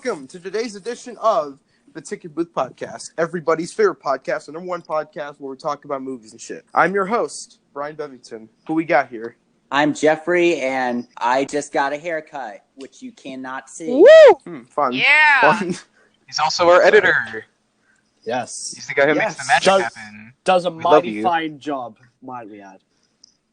welcome to today's edition of the Ticket Booth Podcast, everybody's favorite podcast, the number one podcast where we talk about movies and shit. I'm your host, Brian Bevington. Who we got here? I'm Jeffrey, and I just got a haircut, which you cannot see. Woo! Fun. Yeah! Fun. He's also our editor. Yes. He's the guy who makes the magic happen. Does a We mighty love fine job, might we add.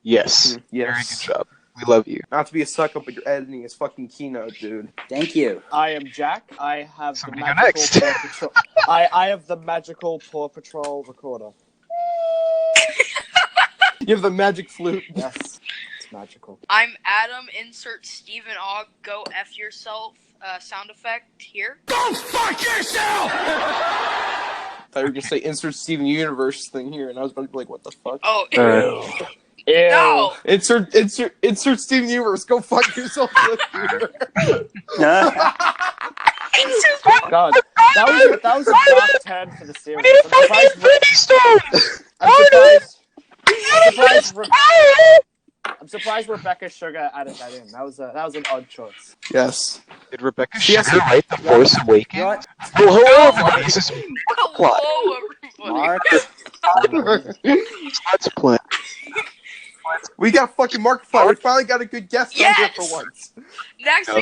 Yes. Yes. Very good job. We love you. Not to be a suck up, but your editing is fucking keynote, dude. Thank you. I am Jack. I have Somebody the go next. magical Paw Patrol. I have the magical Paw Patrol recorder. You have the magic flute. Yes. It's magical. I'm Adam, insert Steven Ogg, go F yourself, sound effect here. I thought you were going to say insert Steven Universe thing here, and I was about to be like, what the fuck? Oh, Ew. no! Insert Steven Universe, go fuck yourself. God, that was a dark turn for the series. I'm surprised Rebecca Sugar added that in. That was an odd choice. Yes. Did Rebecca Yes. Sugar write The Force Awakens? What? Oh, hello, everybody. This is Hello, everybody. Mark? Let's play. We got fucking Markiplier. We finally got a good guest on here for once. Next, we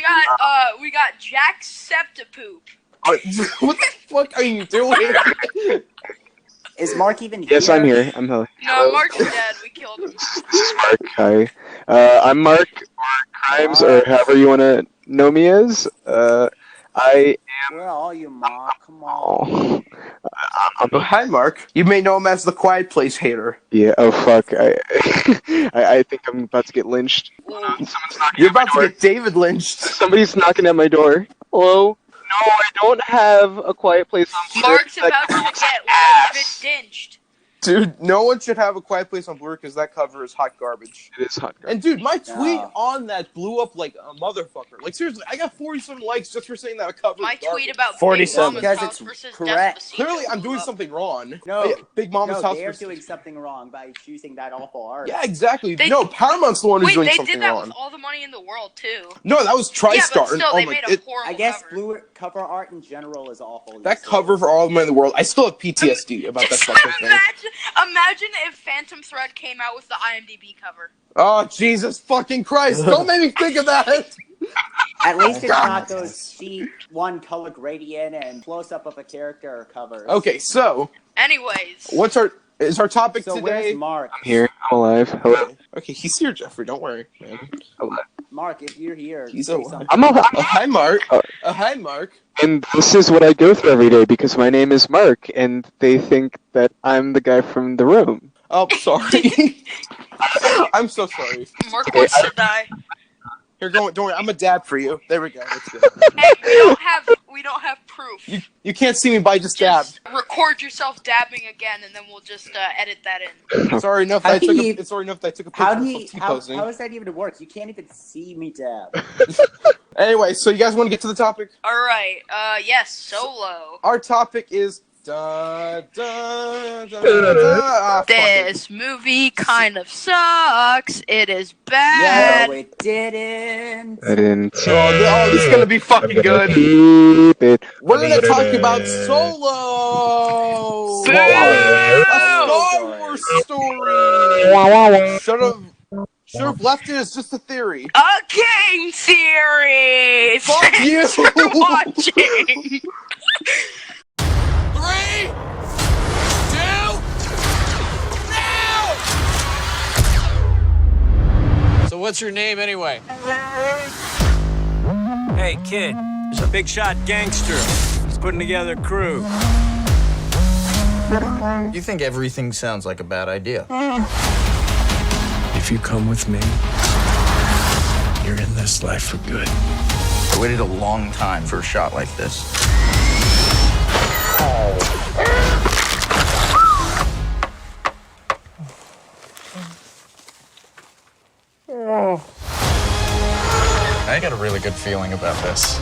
got Jack Septipoop. What the fuck are you doing? Is Mark even here? Yes, I'm here. I'm here. No, Mark's dead. We killed him. This is Mark. Hi. I'm Mark, or Krimes, or however you want to know me as. I Where are you, Mark? Come on. Oh, hi, Mark. You may know him as the Quiet Place hater. Yeah, oh fuck. I think I'm about to get lynched. Someone's knocking You're at my about to door. get David lynched. Somebody's knocking at my door. Hello? No, I don't have a quiet place on Mark's Blu-ray. about to That get ass. bit dinched. Dude, no one should have a Quiet Place on Blur because that cover is hot garbage. It is hot. And dude, my tweet No. on that blew up like a motherfucker. Like seriously, I got 47 likes just for saying that a cover My is garbage. tweet about Big 47. Mama's Because house it's versus correct. Despacito Clearly, I'm blew doing up. something wrong. No. Yeah, Big Mama's house they're versus... doing something wrong by choosing that awful art. Yeah, exactly. They- No, Paramount's the one who's Wait, doing they something did that wrong. with all the money in the world, too. No, that was TriStar. Yeah, but still, and, they my- made a horrible I guess cover. blue cover art in general is awful. that these cover days. for All the Money in the World, I still have PTSD about that Just fucking thing. imagine if Phantom Thread came out with the IMDb cover. Oh, Jesus fucking Christ. Don't make me think of that. At least it's God. not those cheap one color gradient and close up of a character covers. Okay, so, Anyways. is our topic So today? where's Mark? I'm here. I'm alive. Hello. Okay, he's here, Jeffrey. Don't worry, man. Mark, if you're here, He's say alive. something. I'm alive. Oh, hi, Mark. Oh. Hi, Mark. And this is what I go through every day because my name is Mark, and they think that I'm the guy from The Room. Oh, sorry. I'm so sorry. Mark wants to die. Here, don't worry. I'm a dab for you. There we go. That's good. Hey, we don't have proof. You can't see me, but I just dabbed. Just record yourself dabbing again, and then we'll just edit that in. It's already enough How that I do took. you- It's already enough that I took a How picture do of you, T-posing. how does that even work? You can't even see me dab. Anyway, so you guys want to get to the topic? All right. Yes. Solo. Our topic is fuck it. This movie kind of sucks. It is bad. No, it didn't. I didn't. Oh, this is gonna be fucking good. Keep it. We're gonna talk about Solo. Boo! A Star Wars story. Should have left it as just a theory. A game series. Fuck you. Thanks for watching. 3, 2, now! So what's your name anyway? Hey, kid, there's a big shot gangster. He's putting together a crew. You think everything sounds like a bad idea. If you come with me, you're in this life for good. I waited a long time for a shot like this. I got a really good feeling about this.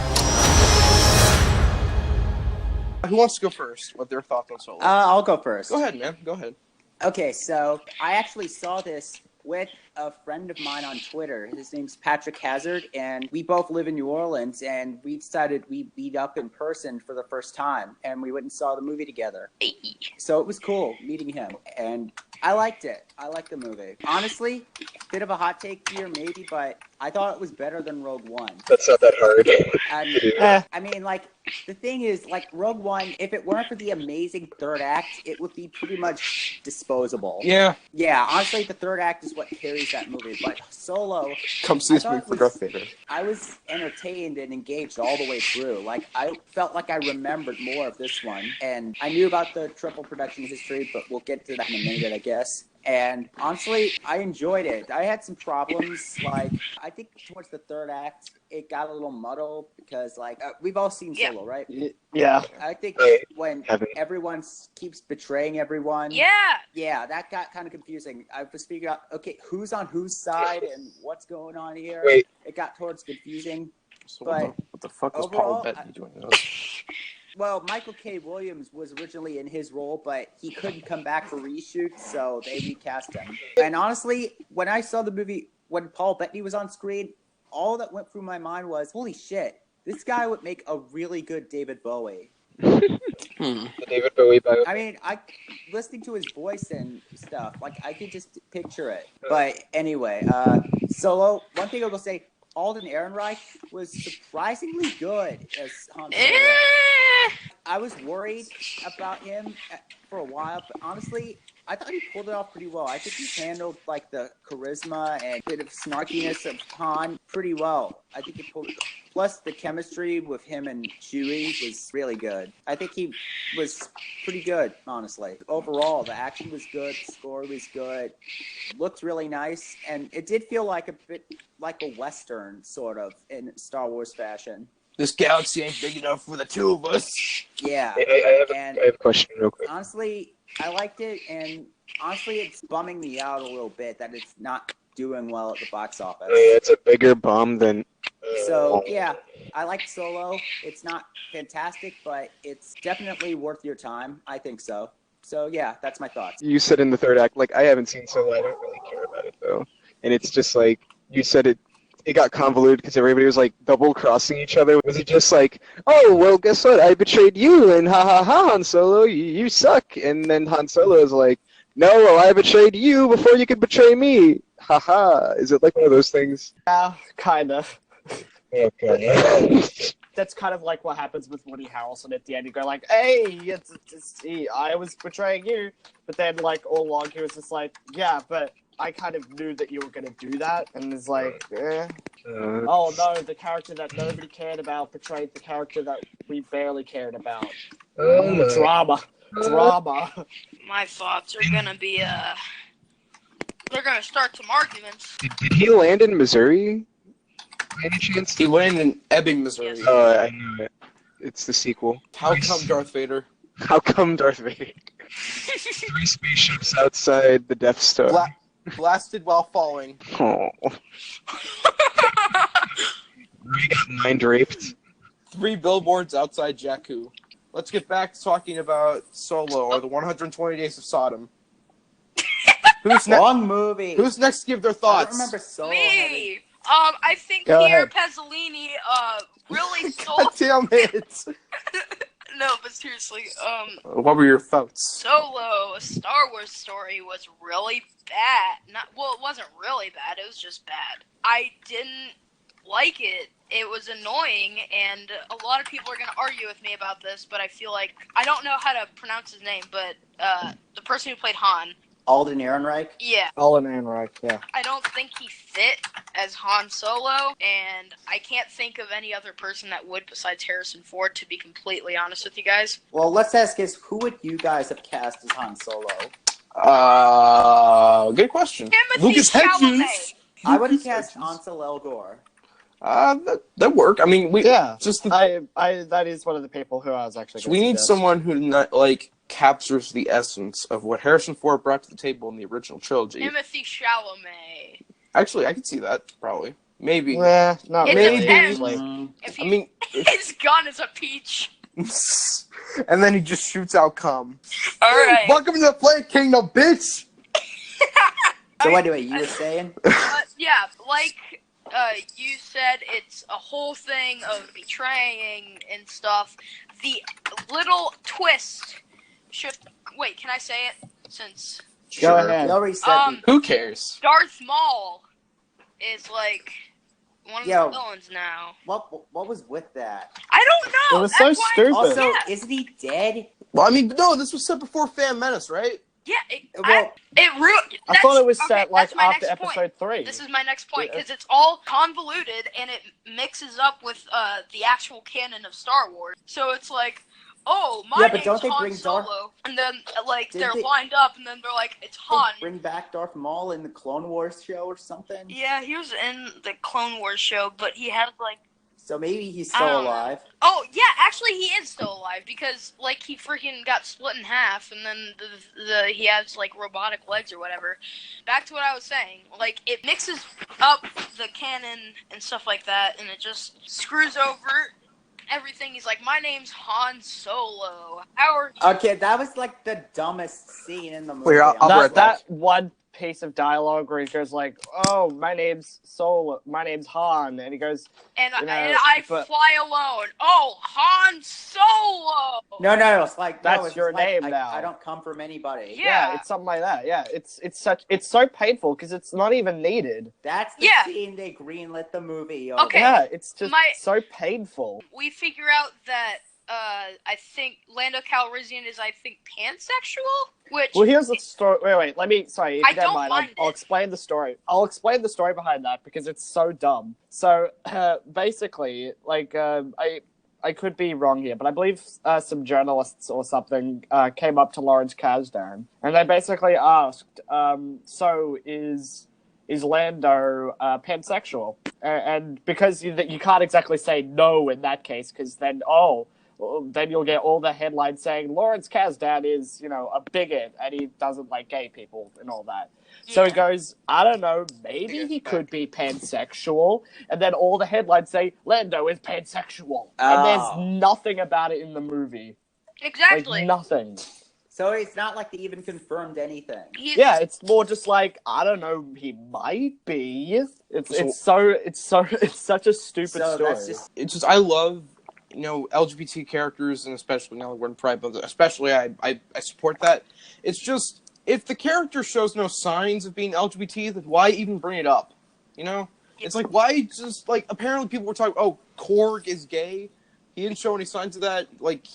Who wants to go first? What their thoughts on Solo? I'll go first. Go ahead, man. Go ahead. Okay, so I actually saw this with a friend of mine on Twitter. His name's Patrick Hazard, and we both live in New Orleans, and we decided we'd meet up in person for the first time, and we went and saw the movie together. So it was cool meeting him, and I liked it. I liked the movie. Honestly, bit of a hot take here, maybe, but I thought it was better than Rogue One. That's not that hard. And, I mean, like, the thing is, like, Rogue One, if it weren't for the amazing third act, it would be pretty much disposable. Yeah. Yeah, honestly, the third act is what carries that movie. But Solo, Come see this movie for Darth Vader. I was entertained and engaged all the way through. Like, I felt like I remembered more of this one. And I knew about the triple production history, but we'll get to that in a minute, I guess. And honestly, I enjoyed it. I had some problems. Like, I think towards the third act, it got a little muddled because, like, we've all seen Solo, right? Yeah. I think when Haven't. everyone keeps betraying everyone. Yeah. Yeah, that got kind of confusing. I was figuring out, okay, who's on whose side and what's going on here. Wait. It got towards confusing. So But what the fuck was overall, Paul Bettany doing this? Well, Michael K. Williams was originally in his role, but he couldn't come back for reshoots, so they recast him. And honestly, when I saw the movie, when Paul Bettany was on screen, all that went through my mind was, holy shit, this guy would make a really good David Bowie. The David Bowie bio. I mean, listening to his voice and stuff, like, I could just picture it. But anyway, Solo, one thing I will say, Alden Ehrenreich was surprisingly good as Han Solo. I was worried about him for a while, but honestly, I thought he pulled it off pretty well. I think he handled, like, the charisma and bit of snarkiness of Han pretty well. I think he pulled it. Plus, the chemistry with him and Chewie was really good. I think he was pretty good, honestly. Overall, the action was good, the score was good, looked really nice, and it did feel like a bit like a Western, sort of, in Star Wars fashion. This galaxy ain't big enough for the two of us. Yeah. I have a question real quick. Honestly, I liked it, and honestly, it's bumming me out a little bit that it's not doing well at the box office. It's a bigger bum than... So, yeah, I liked Solo. It's not fantastic, but it's definitely worth your time. I think so. So, yeah, that's my thoughts. You said in the third act, like, I haven't seen Solo, I don't really care about it, though. And it's just like, you said it got convoluted because everybody was, like, double-crossing each other. Was it just like, oh, well, guess what? I betrayed you, and ha-ha-ha, Han Solo, you suck. And then Han Solo is like, no, well, I betrayed you before you could betray me. Ha-ha. Is it like one of those things? Yeah, kind of. Okay. That's kind of like what happens with Woody Harrelson at the end. You go like, hey, I was betraying you. But then, like, all along he was just like, yeah, but I kind of knew that you were going to do that. And it's like, oh no, the character that nobody cared about betrayed the character that we barely cared about. Drama. My thoughts are gonna be they're gonna start some arguments. Did he land in Missouri? By any chance? He landed in Ebbing, Missouri. Yes. I knew it. It's the sequel. How come Darth Vader? How come Darth Vader? 3 spaceships outside the Death Star. Blasted while falling. Oh. Ray got mind raped. 3 billboards outside Jakku. Let's get back to talking about Solo, or the 120 Days of Sodom. Who's next? Long movie. Who's next to give their I thoughts? don't remember Solo. Me. I think Go Pierre ahead. Pasolini really God sold. damn it. No, but seriously, What were your thoughts? Solo, A Star Wars Story was really bad. It wasn't really bad. It was just bad. I didn't like it. It was annoying, and a lot of people are going to argue with me about this, but I feel like, I don't know how to pronounce his name, but the person who played Han, Alden Ehrenreich. yeah, Alden Ehrenreich, yeah. I don't think he fit as Han Solo, and I can't think of any other person that would besides Harrison Ford, to be completely honest with you guys. Well, let's ask this, who would you guys have cast as Han Solo? Good question. Timothy Lucas Chalamet. Hedges. I would have cast Ansel Elgort. That work. I mean, That is one of the people who I was actually we need someone who captures the essence of what Harrison Ford brought to the table in the original trilogy. Timothy Chalamet. Actually, I could see that, probably. Maybe. Not It really. depends. Like, If I mean, his gun is a peach. and then he just shoots out cum. All right. Welcome to the Planet Kingdom, bitch! So anyway, you were saying? Yeah, like you said, it's a whole thing of betraying and stuff. The little twist should... Wait, can I say it? Since... Go ahead. You already said Who cares? Darth Maul is, like, one of Yo. the villains now. what was with that? I don't know! It was That's so why- stupid. Also, Yeah. isn't he dead? Well, I mean, no, this was set before Fan Menace, right? Yeah, Well, I thought it was okay, set like that's my after next point. episode 3. This is my next point, because it's all convoluted, and it mixes up with the actual canon of Star Wars. So it's like, oh, my Yeah, but name's don't they Han bring Solo, Darth- and then, like, Did they're they- lined up, and then they're like, it's Han. Bring back Darth Maul in the Clone Wars show or something? Yeah, he was in the Clone Wars show, but he had, like... So maybe he's I still don't know. alive. Oh, yeah, actually, he is still alive, because, like, he freaking got split in half, and then he has, like, robotic legs or whatever. Back to what I was saying. Like, it mixes up the canon and stuff like that, and it just screws over everything. He's like, my name's Han Solo. How are you? Okay, that was like the dumbest scene in the movie. Wait, I'll be right back. That one piece of dialogue where he goes like, "Oh, my name's Han," and he goes, And, you know, and I but- fly alone. Oh, Han Solo! No, it's like no, That's it's your just like, name now. I don't come from anybody. Yeah. it's something like that. Yeah, it's so painful because it's not even needed. That's the Yeah. scene they greenlit the movie. Okay. Yeah, it's just My- so painful. We figure out that, I think Lando Calrissian is, pansexual? Which... Well, here's the story. Wait. Let me. Sorry, if I you don't don't mind, mind I'll it. explain the story. I'll explain the story behind that because it's so dumb. So basically, like, I could be wrong here, but I believe some journalists or something came up to Lawrence Kasdan and they basically asked, "So is Lando pansexual?" And because you can't exactly say no in that case, because then then you'll get all the headlines saying Lawrence Kasdan is, a bigot and he doesn't like gay people and all that. So he goes, I don't know, maybe he could be pansexual. And then all the headlines say Lando is pansexual. And there's nothing about it in the movie. Exactly. Like nothing. So it's not like they even confirmed anything. Yeah, it's more just like, I don't know, he might be. It's such a stupid So story. that's just It's just, I love, LGBT characters, and especially now that we're in Pride Month, especially I support that. It's just, if the character shows no signs of being LGBT, then why even bring it up? It's like, why just, like, apparently people were talking, oh, Korg is gay. He didn't show any signs of that. Like,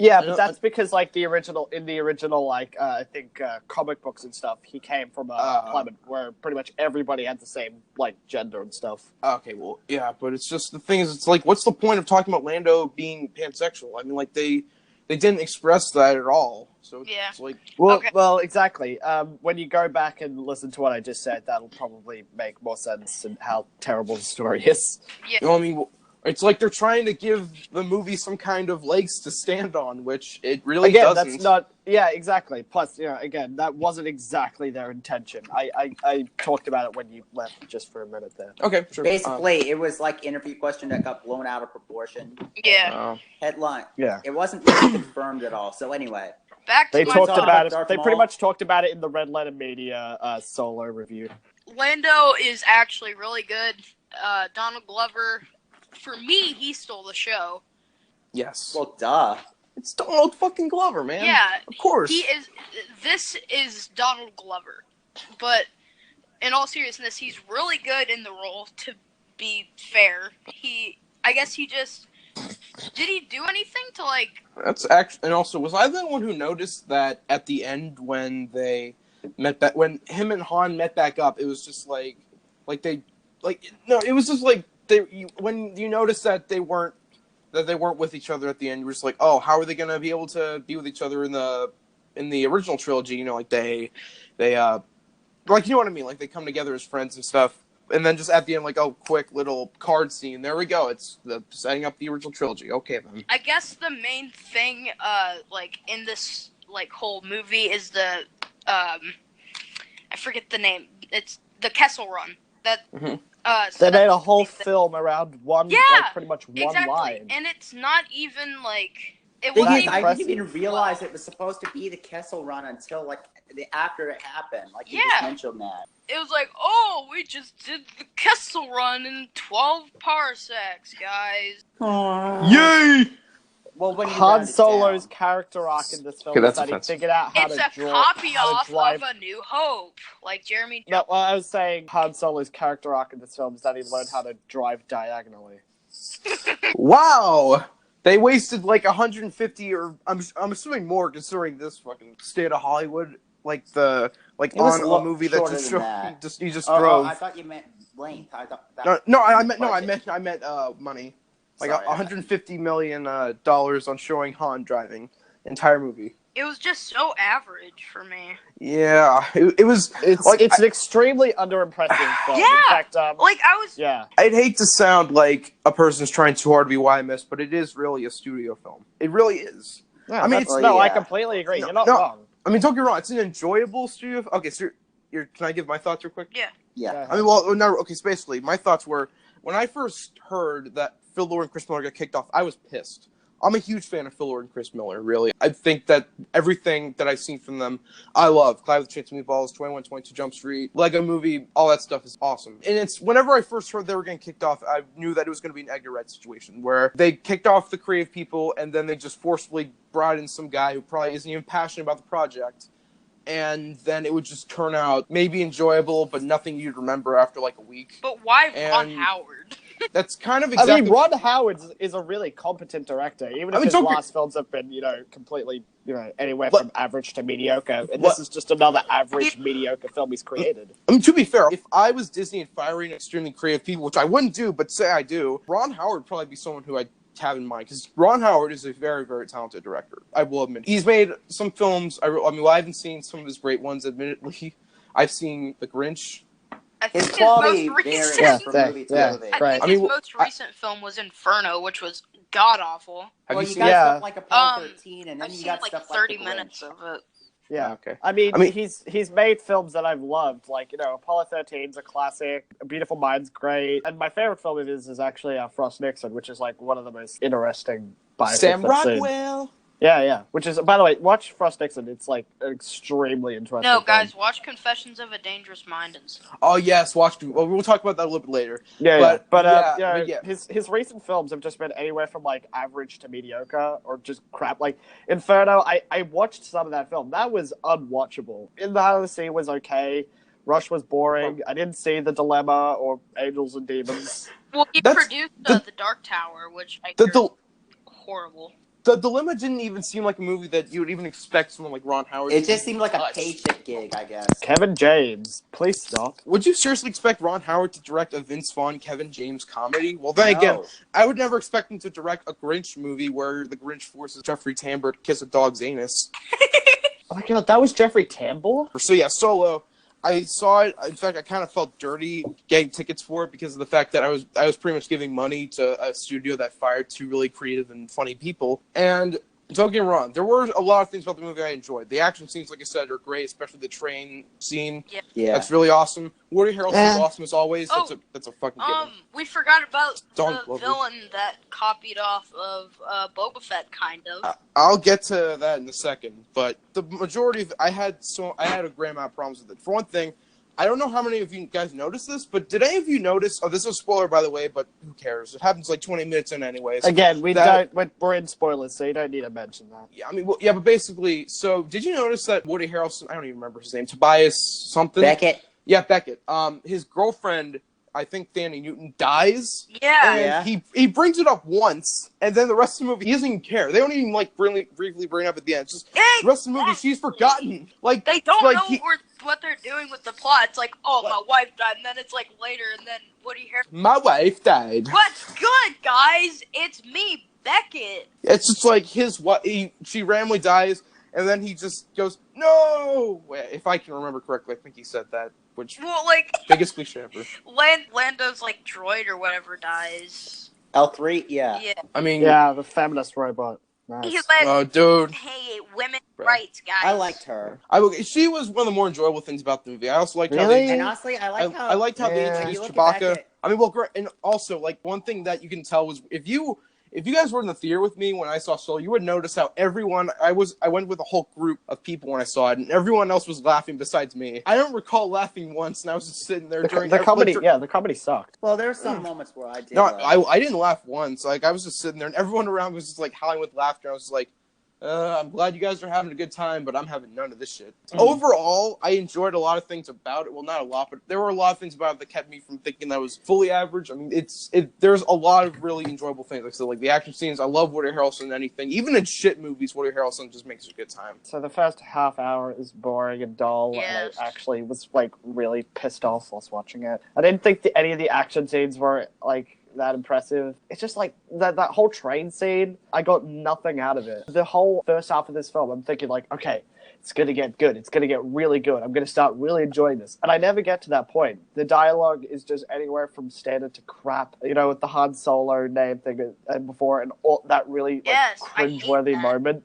yeah, but that's because, like, in the original, like, I think comic books and stuff, he came from a climate where pretty much everybody had the same, like, gender and stuff. okay, well, yeah, but it's just, the thing is, it's like, what's the point of talking about Lando being pansexual? I mean, like, they didn't express that at all. So Yeah. it's like, Well, exactly. When you go back and listen to what I just said, that'll probably make more sense in how terrible the story is. I mean, it's like they're trying to give the movie some kind of legs to stand on, which it really Again, doesn't. that's not... Yeah, exactly. Plus, again, that wasn't exactly their intention. I talked about it when you left just for a minute there. Okay, sure. basically it was like interview question that got blown out of proportion. Yeah. Headline. Yeah. It wasn't really confirmed at all. So anyway, Back to They my talked talk thought. about it. Darth They pretty Maul. much talked about it in the Red Letter Media solo review. Lando is actually really good. Donald Glover, for me, he stole the show. Yes. well, duh. It's Donald fucking Glover, man. Yeah, Of course. This is Donald Glover, but in all seriousness, he's really good in the role. To be fair, I guess he just did he do anything to like? That's actually, and also, was I the one who noticed that at the end when they met back, when him and Han met back up, it was just it was just like when you noticed that they weren't with each other at the end, you were just like, oh, how are they gonna be able to be with each other in the original trilogy? Like they like, you know what I mean? Like, they come together as friends and stuff. And then just at the end, like, oh, quick little card scene. There we go. It's the setting up the original trilogy. Okay, then. I guess the main thing, in this whole movie is the I forget the name. It's the Kessel Run. That Mhm. so They made that's a whole the thing. film around one, Yeah, pretty much one exactly. line. And it's not even It Thing wasn't is, even. I didn't even impressive. realize it was supposed to be the Kessel Run until like after it happened. Like you Yeah. just mentioned that. It was like, oh, we just did the Kessel Run in 12 parsecs, guys. Yay! Well, when you Han round it Solo's down. character arc in this film Okay, is that's that he offensive. figured out how It's to a draw, copy how off to drive. of A New Hope, like Jeremy. No, well, I was saying Han Solo's character arc in this film is that he learned how to drive diagonally. Wow! They wasted like 150, or I'm assuming more, considering this fucking state of Hollywood. Like It was on a movie that shorter just than showed that. he just Oh, drove. I thought you meant length. I thought that I budget. meant money. Like Sorry, $150 million dollars on showing Han driving entire movie. It was just so average for me. Yeah, it was. It's Like, an extremely underimpressive film. Yeah! In fact, Like, I was. yeah. I'd hate to sound like a person's trying too hard to be YMS, but it is really a studio film. It really is. Yeah, I mean, that's- it's- no, I yeah. completely agree. No, You're not no. wrong. I mean, don't get me wrong. It's an enjoyable studio. Okay, so can I give my thoughts real quick? Yeah. I mean, well, no. Okay, so basically, my thoughts were when I first heard that Phil Lord and Chris Miller got kicked off, I was pissed. I'm a huge fan of Phil Lord and Chris Miller, really. I think that everything that I've seen from them, I love. Clyde with the Chance of Meatballs, 2122 Jump Street, Lego Movie, all that stuff is awesome. And it's whenever I first heard they were getting kicked off, I knew that it was going to be an Edgar Wright situation where they kicked off the creative people and then they just forcefully brought in some guy who probably isn't even passionate about the project. And then it would just turn out maybe enjoyable, but nothing you'd remember after like a week. But why Ron And- Howard? That's kind of exactly. I mean, Ron Howard is a really competent director, even if his don't get- last films have been, completely, anywhere But- from average to mediocre. And What- this is just another average, mediocre film he's created. I mean, to be fair, if I was Disney and firing extremely creative people, which I wouldn't do, but say I do, Ron Howard would probably be someone who I'd have in mind, because Ron Howard is a very, very talented director. I will admit. He's made some films. I haven't seen some of his great ones, admittedly. I've seen The Grinch. I think His his quality most varies recent. from Yeah, movie to yeah. movie. I Right. think I mean, his most recent film was Inferno, which was god awful. Have Well, you you seen got Yeah. stuff like Apollo 13, and then I've you seen got like stuff 30 like The minutes Grinch. of it. Yeah. Okay. I mean, I mean- he's made films that I've loved, like, Apollo 13's a classic, A Beautiful Mind's great, and my favorite film of his is actually Frost Nixon, which is, like, one of the most interesting biopics Sam I've seen. Rockwell. Yeah. Which is, by the way, watch Frost Nixon. It's, like, an extremely interesting No, film. guys, watch Confessions of a Dangerous Mind and stuff. Oh yes, well, we'll talk about that a little bit later. Yeah, But, but his recent films have just been anywhere from like average to mediocre or just crap. Like Inferno, I watched some of that film. That was unwatchable. In the Heart of the Sea was okay. Rush was boring. I didn't see The Dilemma or Angels and Demons. Well, he That's- produced the- The Dark Tower, which I The, hear the, is horrible. the Dilemma didn't even seem like a movie that you would even expect someone like Ron Howard It to just seemed like a touch. paycheck gig, I guess. Kevin James, please stop. Would you seriously expect Ron Howard to direct a Vince Vaughn, Kevin James comedy? Well, then again, No. I would never expect him to direct a Grinch movie where the Grinch forces Jeffrey Tambor to kiss a dog's anus. Oh my god, that was Jeffrey Tambor? So yeah, Solo. I saw it. In fact, I kind of felt dirty getting tickets for it because of the fact that I was pretty much giving money to a studio that fired two really creative and funny people. And don't get me wrong, there were a lot of things about the movie I enjoyed. The action scenes, like I said, are great, especially the train scene. Yeah. That's really awesome. Woody Harrelson's Eh. awesome as always. Oh, That's a fucking given. We forgot about Don't the love villain that copied off of Boba Fett, kind of. I'll get to that in a second, but the majority of I had a great amount of problems with it. For one thing, I don't know how many of you guys noticed this, but did any of you notice? Oh, this is a spoiler, by the way, but who cares? It happens like 20 minutes in, anyways. Again, That- we're in spoilers, so you don't need to mention that. Yeah, I mean, well, yeah, but basically, so did you notice that Woody Harrelson? I don't even remember his name. Tobias something. Beckett. Yeah, Beckett. His girlfriend, I think Thandie Newton, dies. Yeah. And he brings it up once, and then the rest of the movie, he doesn't even care. They don't even like briefly bring it up at the end. It's just the rest of the movie, she's forgotten. Like They don't like know what they're doing with the plot. It's like, oh, my wife died, and then it's like later, and then Woody Harrelson. my wife died. What's good, guys? It's me, Beckett. It's just like she randomly dies, and then he just goes, no. If I can remember correctly, I think he said that. Which Well, like, biggest cliche ever. Lando's, like, droid or whatever dies. L3, yeah. Yeah. I mean, Yeah, the feminist robot. Nice. He led, oh, dude. hey, women's Right. rights, guys. I liked her. She was one of the more enjoyable things about the movie. I also liked how Really? they And honestly, I liked I liked how they Yeah. introduced You look back Chewbacca. at- I mean, well, great. And also, like, one thing that you can tell was if you if you guys were in the theater with me when I saw Solo, you would notice how everyone I went with a whole group of people when I saw it, and everyone else was laughing besides me. I don't recall laughing once, and I was just sitting there during the comedy. The comedy sucked. Well, there were some moments where I did. No, I didn't laugh once. Like I was just sitting there, and everyone around was just like howling with laughter. I was just like, I'm glad you guys are having a good time, but I'm having none of this shit. Overall, I enjoyed a lot of things about it. Well, not a lot, but there were a lot of things about it that kept me from thinking that it was fully average. I mean, there's a lot of really enjoyable things. Like, so, like the action scenes, I love Woody Harrelson in anything. Even in shit movies, Woody Harrelson just makes a good time. So the first half hour is boring and dull, Yes. and I actually was, like, really pissed off whilst watching it. I didn't think any of the action scenes were, like, that impressive. It's just like that whole train scene, I got nothing out of it. The whole first half of this film, I'm thinking like, okay, it's gonna get good. It's gonna get really good. I'm gonna start really enjoying this. And I never get to that point. The dialogue is just anywhere from standard to crap. You know, with the Han Solo name thing and before, and all that really cringeworthy moment.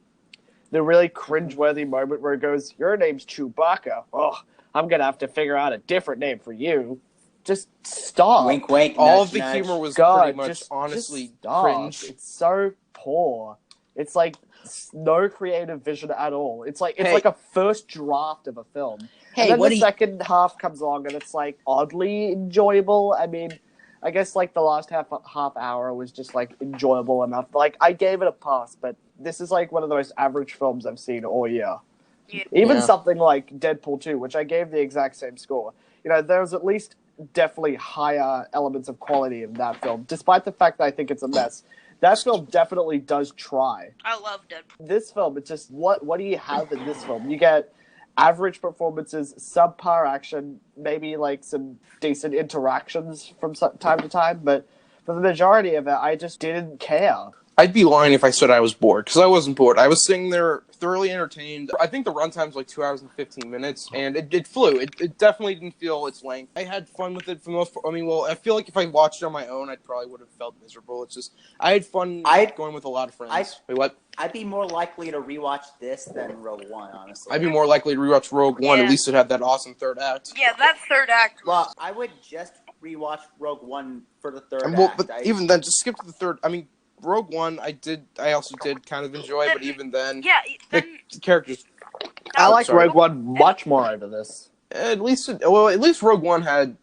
The really cringeworthy moment where it goes, your name's Chewbacca. Oh, I'm gonna have to figure out a different name for you. Just stop. Wink, wink. All nudge, of the nudge. humor was God, pretty much just honestly stop. cringe. It's so poor. It's like no creative vision at all. It's like Hey. like a first draft of a film. Hey, and then what the do you- second half comes along and it's like oddly enjoyable. I mean, I guess like the last half hour was just like enjoyable enough. Like I gave it a pass, but this is like one of the most average films I've seen all year. Yeah. Even Yeah. something like Deadpool 2, which I gave the exact same score. You know, there's at least definitely higher elements of quality in that film, despite the fact that I think it's a mess. That film definitely does try. I love Deadpool. This film, it's just, what do you have in this film? You get average performances, subpar action, maybe like some decent interactions from time to time, but for the majority of it, I just didn't care. I'd be lying if I said I was bored, because I wasn't bored. I was sitting there thoroughly entertained. I think the runtime's like 2 hours and 15 minutes, and it flew. It definitely didn't feel its length. I had fun with it for the most part. I mean, well, I feel like if I watched it on my own, I probably would have felt miserable. It's just, I had fun going with a lot of friends. Wait, what? I'd be more likely to rewatch this than Rogue One, honestly. I'd be more likely to rewatch Rogue One. Yeah. At least it had that awesome third act. Yeah, that third act. Well, I would just rewatch Rogue One for the third And, well, act. but even then, just skip to the third. I mean, Rogue One, I also did kind of enjoy, but even then, Yeah, the characters. I like sorry. Rogue One much more over this. At least Rogue One had.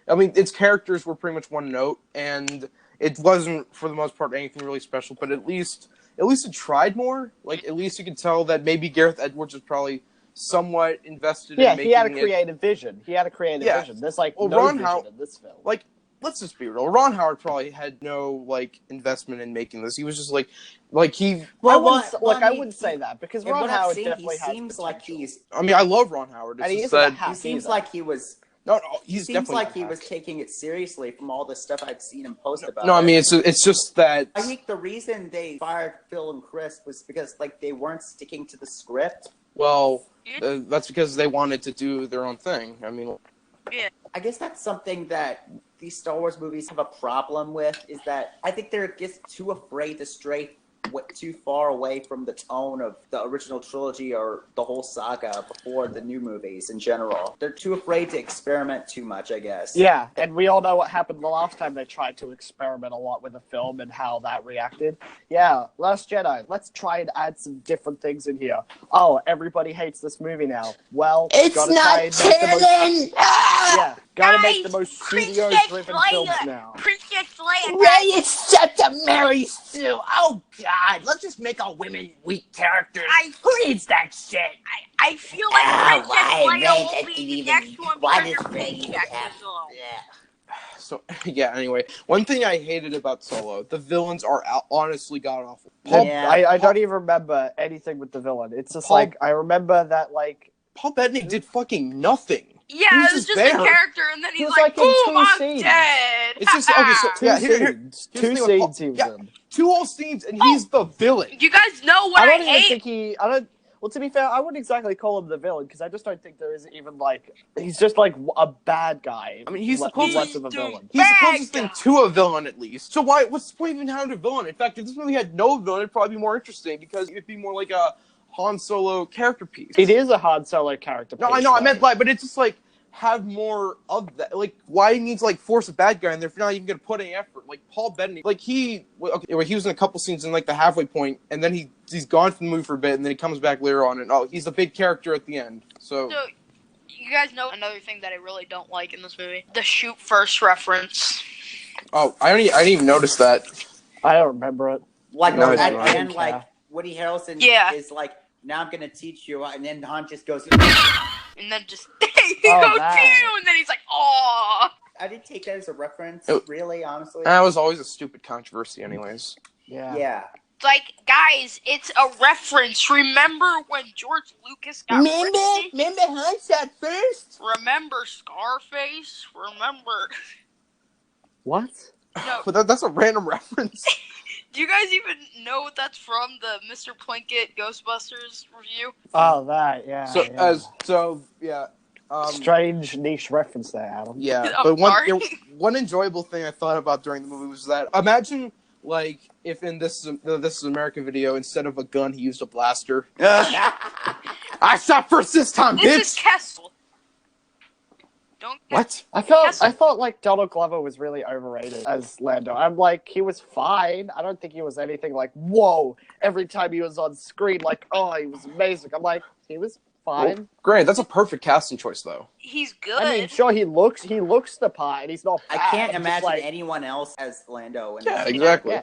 I mean, its characters were pretty much one note, and it wasn't for the most part anything really special. But at least it tried more. Like at least you could tell that maybe Gareth Edwards was probably somewhat invested. Yeah, in making he had a creative vision. Vision. There's like Well, no Ron vision Howard- in this film. Like, let's just be real. Ron Howard probably had no like investment in making this. He was just like he. I wouldn't say that because And Ron what I've Howard seen, definitely he has seems like potential. he's. I mean, I love Ron Howard. It's And he just isn't a that hack He seems either. like he was. no, He he's seems definitely like he not was hack. taking it seriously from all the stuff I've seen him post about. No, I it. mean it's just that. I think the reason they fired Phil and Chris was because like they weren't sticking to the script. Well, that's because they wanted to do their own thing. I mean, I guess that's something that these Star Wars movies have a problem with, is that I think they're just too afraid to stray too far away from the tone of the original trilogy or the whole saga before the new movies in general. They're too afraid to experiment too much, I guess. Yeah, and we all know what happened the last time they tried to experiment a lot with a film and how that reacted. Yeah, Last Jedi, let's try and add some different things in here. Oh, everybody hates this movie now. Well, It's gotta try not and make the most, canon! Ah! yeah, gotta make the Guys, most Princess studio-driven Leia. films now. Princess Leia. Ray is such a Mary Sue. Oh, God. Let's just make all women weak characters. Who needs that shit? I feel like Princess why, Leia Ray will doesn't be the even- next one why because does her Ray paycheck have- is low. so yeah. Anyway, one thing I hated about Solo, the villains are honestly god awful. Yeah. I don't even remember anything with the villain. It's just Paul- like, I remember that, like, Paul Bettany did fucking nothing. Yeah, He was it was just just there. a character, and then He he's was like, like in boom, two I'm scenes. dead. It's just okay. So two yeah, scenes. here's the Two thing with Paul- scenes he was yeah, in. 2 whole scenes, and he's the villain. You guys know what I I, don't even hate? think well, to be fair, I wouldn't exactly call him the villain, because I just don't think there is even, like, he's just, like, a bad guy. I mean, he's less supposed of a villain. He's the Bad closest thing guy. to a villain, at least. So what's the point of even having a villain? In fact, if this movie had no villain, it'd probably be more interesting, because it'd be more like a Han Solo character piece. It is a Han Solo character. No, I piece, know, I though. meant like, but it's just like, have more of that. Like, why he needs to, like, force a bad guy in there if you're not even going to put any effort? Like, Paul Bettany, like, he was in a couple scenes in, like, the halfway point, and then he's gone from the movie for a bit, and then he comes back later on, and, he's a big character at the end. So you guys know another thing that I really don't like in this movie? The shoot first reference. Oh, I didn't even notice that. I don't remember it. Like, No, at I the didn't end, like, Woody Harrelson is like, now I'm going to teach you, and then Han just goes... And then just, he goes, pew! And then he's like, "Aww." I didn't take that as a reference, really, honestly. That was always a stupid controversy anyways. Yeah. Like, guys, it's a reference. Remember when George Lucas got pregnant? Remember Han shot first? Remember Scarface? Remember... What? No. But that's a random reference. Do you guys even know what that's from? The Mr. Plinkett Ghostbusters review? Oh, that, yeah. Strange niche reference there, Adam. Yeah, I'm but sorry. one enjoyable thing I thought about during the movie was that, imagine, like, if in This Is America video, instead of a gun, he used a blaster. I shot first this time, This bitch! is Kessel. Don't What? I thought like Donald Glover was really overrated as Lando. I'm like, he was fine. I don't think he was anything like, whoa, every time he was on screen, like, oh, he was amazing. I'm like, he was fine. Well, great, that's a perfect casting choice, though. He's good. I mean, sure, he looks the part, and he's not bad. I can't I'm just imagine like, anyone else as Lando. Yeah, exactly. Yeah.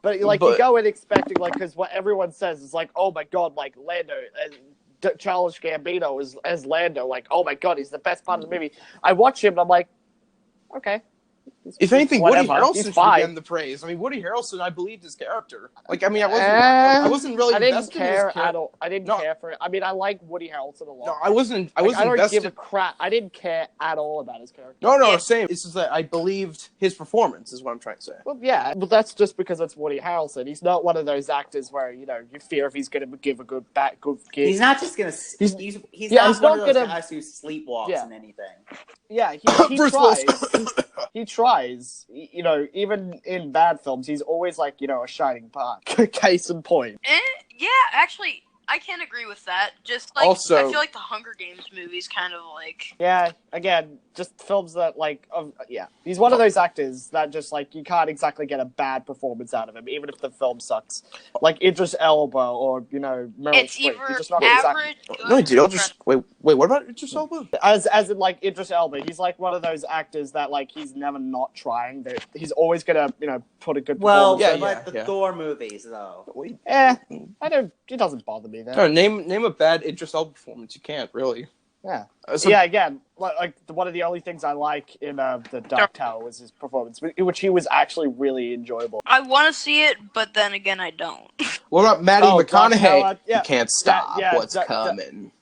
But like, you go in expecting, like, because what everyone says is like, oh my god, like, Lando, Charles Gambino as Lando, like, oh my god, he's the best part of the movie. I watch him and I'm like, okay. If anything, whatever. Woody Harrelson He's should fine. get the praise. I mean, Woody Harrelson, I believed his character. Like, I mean, I wasn't really I didn't invested in his care character. at all. I didn't care for it. I mean, I like Woody Harrelson a lot. No, I wasn't I don't invested. give a crap. I didn't care at all about his character. No, same. It's just that I believed his performance, is what I'm trying to say. Well, yeah, but that's just because it's Woody Harrelson. He's not one of those actors where, you know, you fear if he's going to give a good gig. He's not just going to... He's yeah, not he's one not of those gonna- guys who sleepwalks in anything. Yeah, he First of all- tries. He tries. You know, even in bad films, he's always like, you know, a shining part. Case in point. Yeah, actually, I can't agree with that. Just like, Also- I feel like the Hunger Games movies kind of like... Yeah, again, just films that, like, he's one of those actors that just, like, you can't exactly get a bad performance out of him, even if the film sucks. Like Idris Elba or, you know, Meryl It's Streep. either He's just not average, exactly... good, No, dude, I'll or just... Wait, what about Idris Elba? As in, like, Idris Elba, he's, like, one of those actors that, like, he's never not trying. He's always gonna, you know, put a good Well, performance but in. the Thor movies, though. It doesn't bother me, though. No, name a bad Idris Elba performance. You can't, really. Yeah. So- Yeah, again, like one of the only things I like in the Dark Tower was his performance, which he was actually really enjoyable. I want to see it, but then again, I don't. What about Matty Oh, Dark McConaughey? Tower, yeah. You can't stop Yeah, what's that- coming.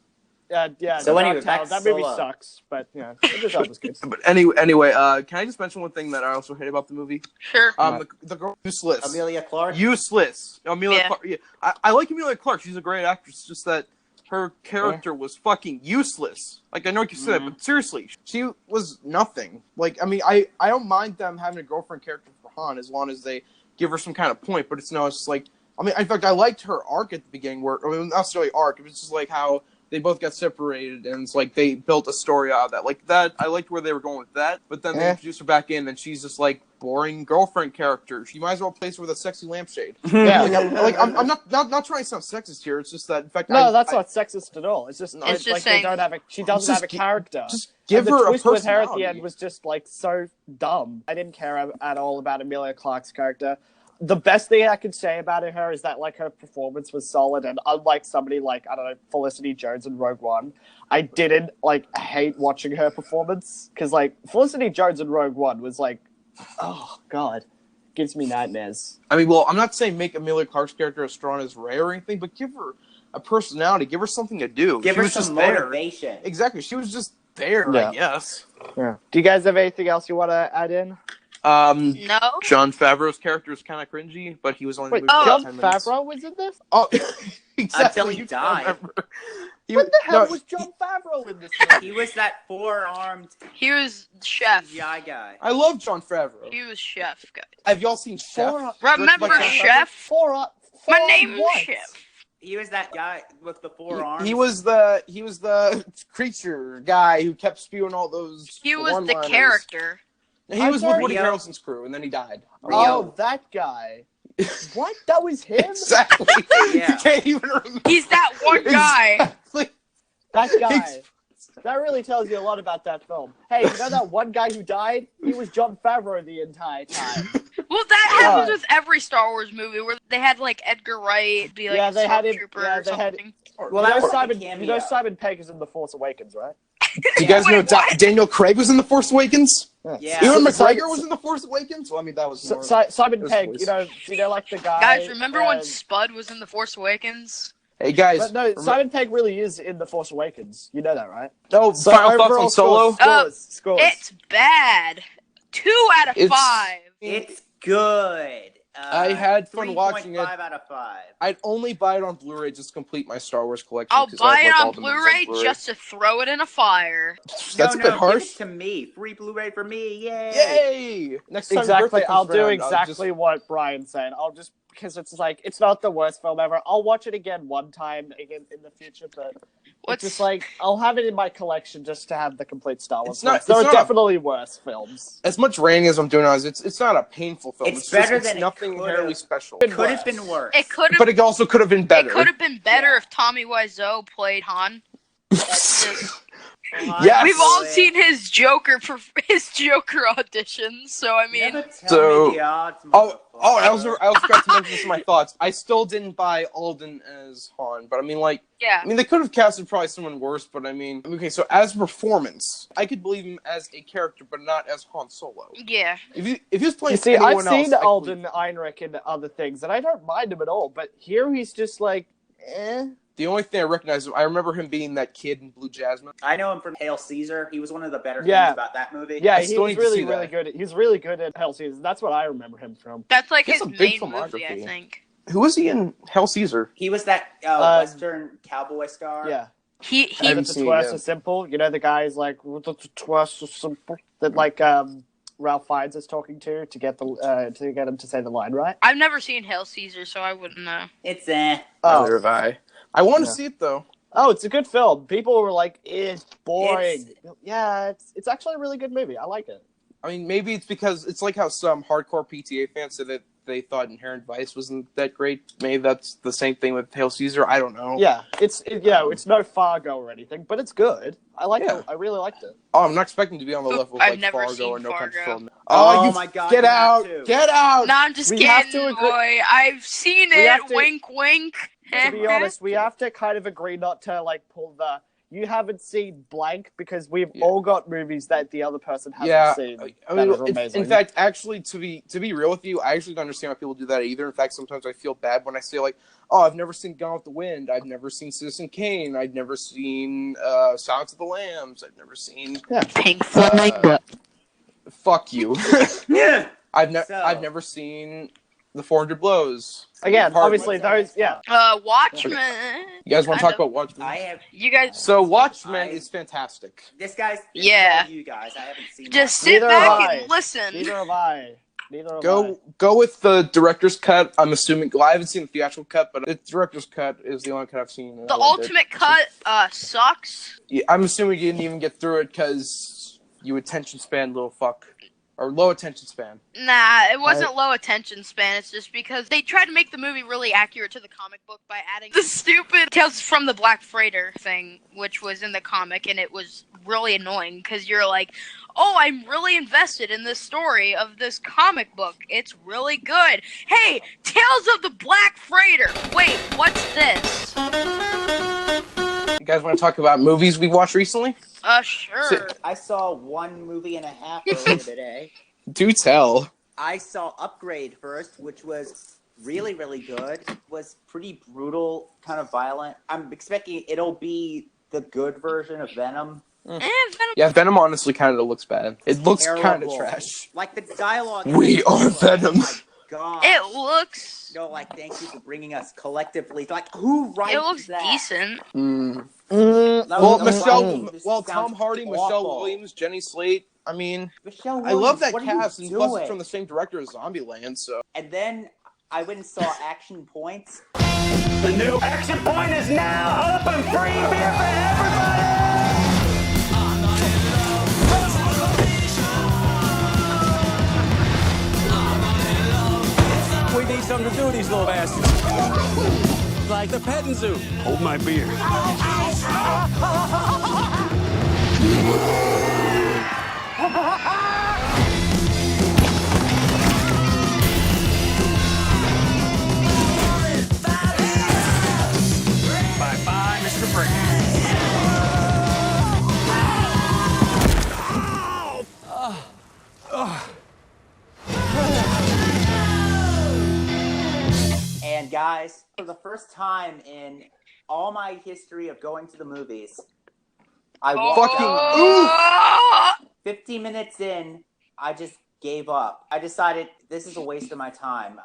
Yeah. So the anyway, Dark Tower, back to that movie Solo. sucks, but yeah, Idris Elba's good. But anyway, can I just mention one thing that I also hate about the movie? Sure. The girl, useless. Amelia Clark? Useless. Amelia Yeah. Clark. Yeah. I like Amelia Clark. She's a great actress. Just that her character was fucking useless. Like, I know you said it, but seriously, she was nothing. Like, I mean, I don't mind them having a girlfriend character for Han as long as they give her some kind of point. But it's just like, I mean, in fact, I liked her arc at the beginning. Where, I mean, not necessarily arc. It was just like how they both got separated, and it's like they built a story out of that. Like that, I liked where they were going with that. But then they introduced her back in, and she's just like boring girlfriend character. She might as well place her with a sexy lampshade. Yeah. I'm not trying to sound sexist here. It's just that, in fact, No, that's not sexist at all. It's just, It's just like saying- she doesn't have a character. Just give And her the a twist with her at the personality. end was just like so dumb. I didn't care at all about Amelia Clark's character. The best thing I could say about her is that like her performance was solid, and unlike somebody like, I don't know, Felicity Jones in Rogue One, I didn't like hate watching her performance, because like Felicity Jones in Rogue One was like, oh god, gives me nightmares. I mean, well, I'm not saying make Amelia Clark's character as strong as Rey or anything, but give her a personality, give her something to do. Give She her was some just there. motivation. Exactly, she was just there, Yeah. I guess. Yeah. Do you guys have anything else you want to add in? No? John Favreau's character is kind of cringy, but he was only Wait, in the movie for John 10 minutes. Favreau was in this? Oh, exactly. Until he You died. remember. What the hell no, was John Favreau in this He movie? was that four-armed He was chef. CGI guy. I love John Favreau. He was chef, guys. Have y'all seen Chef? Four- Remember Directed by John Favreau? Chef? My Four name is what? Chef. He was that guy with the four arms. He was the creature guy who kept spewing all those. He was the one-liners. character. He I'm was sorry? with Woody Rio. Harrelson's crew, and then he died. Oh, that guy. What? That was him? Exactly. Yeah. You can't even remember. He's that one guy. Exactly. That guy. That really tells you a lot about that film. Hey, you know that one guy who died? He was Jon Favreau the entire time. Well, that happens with every Star Wars movie where they had like Edgar Wright be like Yeah, a they had him- stormtrooper yeah, or they had- something. Well, that was Simon. Cameo. You know Simon Pegg is in The Force Awakens, right? Do you guys know Wait, what? Daniel Craig was in The Force Awakens? Yeah. Ewan So- McGregor was in The Force Awakens? Well, I mean, that was more... Simon his Pegg, voice. you know, like the guy. Guys, remember when and- Spud was in The Force Awakens? Hey, guys. But no, Simon Pegg really is in The Force Awakens. You know that, right? No, So final thoughts overall on Solo? Scores. It's bad. 2 out of It's- 5. It's good. I had fun watching it. 3.5 out of 5. I'd only buy it on Blu-ray just to complete my Star Wars collection. I'll 'cause buy I it like on all the movies Blu-ray Blu-ray. just to throw it in a fire. That's a bit harsh. Give it to me. Free Blu-ray for me. Yay! Yay! Next time your Exactly. birthday I'll comes do around, exactly what Brian's saying. I'll just because it's like it's not the worst film ever. I'll watch it again one time again in the future, but What's it's just like I'll have it in my collection just to have the complete Star Wars. It's not- films. There it's are not a- definitely worse films. As much raining as I'm doing now, it's not a painful film. It's just, better it's than it nothing could've inherently special. Could have been worse. it could have But it also could have been better. It could have been better Yeah. if Tommy Wiseau played Han. That's just, Yes. we've all seen his Joker auditions, so I mean, Never tell So- me the odds, I also forgot to mention this in my thoughts. I still didn't buy Alden as Han, but I mean, yeah. they could have casted probably someone worse, but I mean, okay, so as a performance, I could believe him as a character, but not as Han Solo. Yeah. If he was playing You see, I've anyone else, seen I could Alden Ehrenreich in other things, and I don't mind him at all. But here he's just like, eh. The only thing I recognize, I remember him being that kid in Blue Jasmine. I know him from Hail Caesar. He was one of the better Yeah. things about that movie. Yeah, I he still was need to see really that. good. He's really good at Hell Season. That's what I remember him from. That's like He has his a big main movie, I filmography. think. Who was he in Hell Caesar? He was that Western cowboy star. Yeah, He I haven't the seen twerst him. is simple. You know the guy's like the twerst is simple that Ralph Fiennes is talking to get him to say the line right. I've never seen Hail Caesar, so I wouldn't know. It's Neither have I. I want to Yeah. see it though. Oh, it's a good film. People were like, it's boring. Yeah, it's actually a really good movie. I like it. I mean, maybe it's because it's like how some hardcore PTA fans said that they thought Inherent Vice wasn't that great. Maybe that's the same thing with Hail Caesar. I don't know. Yeah, it's no Fargo or anything, but it's good. I like Yeah. it. I really liked it. Oh, I'm not expecting to be on the level of I've like never Fargo seen or No Country for Fargo. Old Men. Oh you my God, Get you have out! to. Get out! No, I'm just We have kidding, to agree- boy. I've seen We it. have to- Wink, wink. To be honest, we have to kind of agree not to like pull the you haven't seen blank because we've all got movies that the other person hasn't Yeah, seen. I that mean, are amazing. in fact, actually, to be real with you, I actually don't understand why people do that either. In fact, sometimes I feel bad when I say like, "Oh, I've never seen Gone with the Wind. I've never seen Citizen Kane. I've never seen Silence of the Lambs. I've never seen Pink Floyd. Fuck you. Yeah. I've So- never seen The 400 Blows. Again, Part- obviously those. Yeah, Watchmen. You guys want to I talk know. about Watchmen? I have You guys So Watchmen is fantastic. this guy's. Yeah. You guys, I haven't seen. just that. sit Neither have back I. and listen. neither have I. Neither have I. Go with the director's cut. I'm assuming. Well, I haven't seen the theatrical cut, but the director's cut is the only cut I've seen. The ultimate cut sucks. Yeah, I'm assuming you didn't even get through it because you attention span, little fuck, or low attention span. Nah, it wasn't low attention span. It's just because they tried to make the movie really accurate to the comic book by adding the stupid Tales from the Black Freighter thing, which was in the comic, and it was really annoying because you're like, oh, I'm really invested in this story of this comic book. It's really good. Hey, Tales of the Black Freighter. Wait, what's this? You guys want to talk about movies we watched recently? Sure. I saw one movie and a half earlier today. Do tell. I saw Upgrade first, which was really, really good. It was pretty brutal, kind of violent. I'm expecting it'll be the good version of Venom. Venom. Yeah, Venom honestly kind of looks bad. It looks kind of Terrible. trash. Like the dialogue. We are Venom. Oh my God. It looks. No, like thank you for bringing us collectively. Like who writes It looks that? decent. Well, This Tom sounds Hardy, Michelle awful. Williams, Jenny Slate. I mean, Michelle I love Williams, that what are you cast, and plus it's doing? from the same director as Zombieland, so. And then I went and saw Action Points. The new action point is now open. Free beer for everybody. We need something to do these little bastards. Like the petting zoo. Hold my beer. Bye-bye, Mr. And guys, for the first time in all my history of going to the movies, I walked out. 15 minutes in, I just gave up. I decided this is a waste of my time.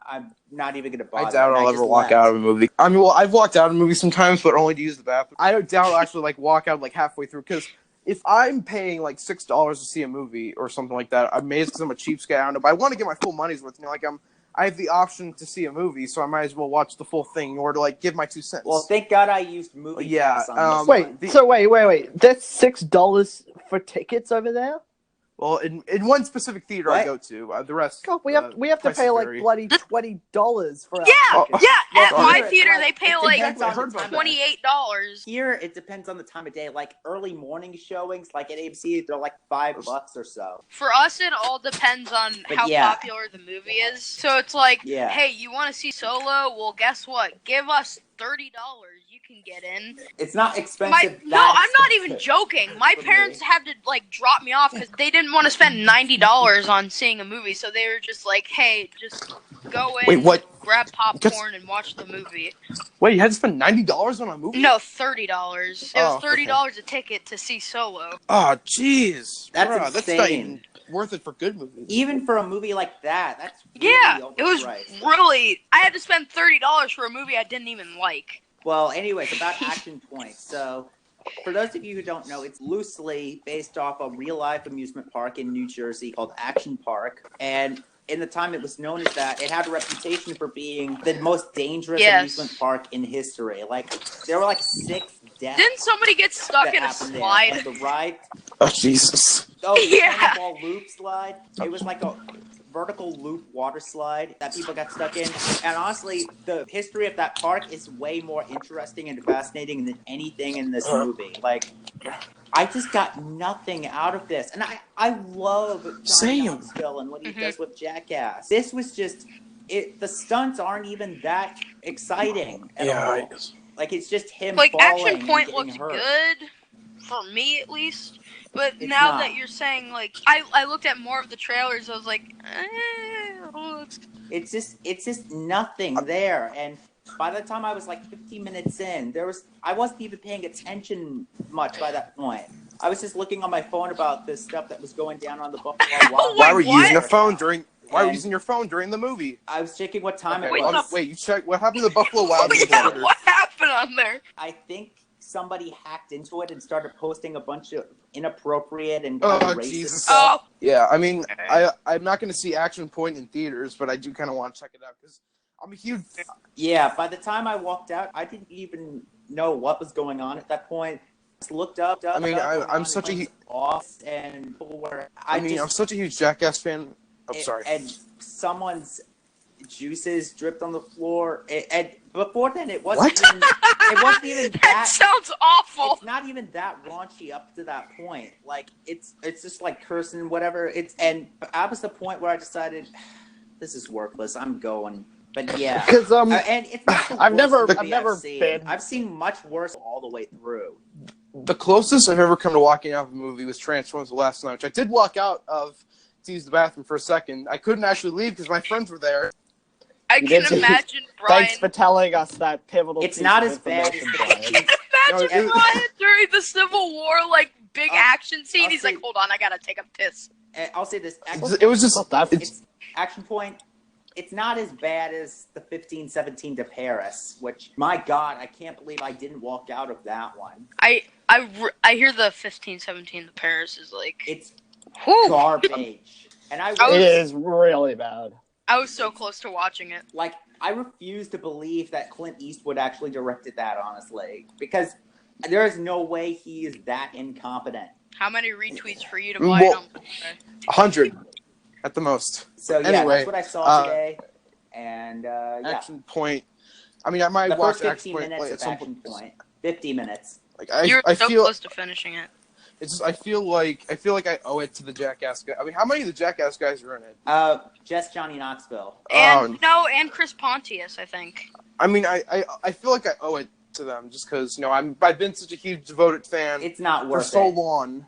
I'm not even gonna bother. I doubt I'll ever walk out of a movie. I mean, well, I've walked out of a movie sometimes, but only to use the bathroom. I doubt I'll actually like walk out like halfway through, because if I'm paying like $6 to see a movie or something like that, I'm amazed because I'm a cheapskate. I don't know, but I want to get my full money's worth. You know, like I have the option to see a movie, so I might as well watch the full thing or to like give my 2 cents. Well, thank God I used Movie Pass on this one. Wait. That's $6 for tickets over there? Well, in one specific theater I go to, the rest. God, we have to pay like bloody $20 for our tickets. At my theater they pay like $28. Here it depends on the time of day. Like early morning showings, like at AMC, they're like $5 or so. For us, it all depends on how popular the movie is. So it's like, hey, you want to see Solo? Well, guess what? Give us $30. You can get in. It's not expensive. I'm not even joking. My parents had to like drop me off because they didn't want to spend $90 on seeing a movie. So they were just like, "Hey, just go in, grab popcorn, and watch the movie." Wait, you had to spend $90 on a movie? No, $30. It was $30 a ticket to see Solo. Oh, jeez, that's insane. That's not even worth it for good movies. Even for a movie like that, that's really it was really. I had to spend $30 for a movie I didn't even like. Well, anyways, about Action Point. So, for those of you who don't know, it's loosely based off a real-life amusement park in New Jersey called Action Park. And in the time it was known as that, it had a reputation for being the most dangerous amusement park in history. Like, there were like 6 deaths. Didn't somebody get stuck in a slide? The ride. Oh, Jesus. Oh, the cannonball loop slide. It was like a vertical loop water slide that people got stuck in. And honestly, the history of that park is way more interesting and fascinating than anything in this movie. Like, I just got nothing out of this. And I love John Knoxville and what he does with Jackass. This was just, the stunts aren't even that exciting at all. Like, it's just him falling Action Point and looked hurt. good, for me at least. But now that you're saying, like, I looked at more of the trailers, I was like, It's just nothing there. And by the time I was like 15 minutes in, I wasn't even paying attention much by that point. I was just looking on my phone about this stuff that was going down on the Buffalo Wild. Why were you using your phone during? Why were you using your phone during the movie? I was checking what time it was. Wait, you checked? What happened to the Buffalo Wild? What happened on there? I think somebody hacked into it and started posting a bunch of inappropriate and racist stuff. Yeah, I mean, I'm not going to see Action Point in theaters, but I do kind of want to check it out because I'm a huge. Yeah, by the time I walked out, I didn't even know what was going on at that point. Just looked up. I mean, I'm such a and where I'm such a huge Jackass fan. I'm sorry. And someone's juices dripped on the floor. And before then, it wasn't even that. That sounds awful. It's not even that raunchy up to that point. Like it's just like cursing, whatever. And I was the point where I decided this is worthless. I'm going. But yeah, because and it's not I've never been. I've seen much worse all the way through. The closest I've ever come to walking out of a movie was Transformers: The Last Night, which I did walk out of to use the bathroom for a second. I couldn't actually leave because my friends were there. I can imagine Brian. Thanks for telling us that pivotal. It's not as bad as Imagine Brian during the Civil War, like big action scene. He's like, "Hold on, I gotta take a piss." I'll say this. It was just it's Action Point. It's not as bad as the 15-17 to Paris, which, my God, I can't believe I didn't walk out of that one. I hear the 15-17 to Paris is like it's garbage, and it is really bad. I was so close to watching it. Like I refuse to believe that Clint Eastwood actually directed that, honestly, because there is no way he is that incompetent. How many retweets for you to buy it on Blu-ray? 100 at the most. So yeah, Anyway, that's what I saw today, and yeah. Action Point. I mean, I might The watch first 15 Action Point minutes like, of at some Action point. Point. 50 minutes. Like You were I so feel close to finishing it. it's just, I feel like I owe it to the Jackass guy. I mean, how many of the Jackass guys are in it? Just Johnny Knoxville. And and Chris Pontius, I think. I mean, I feel like I owe it to them just because I've been such a huge devoted fan. It's not worth for so it. long.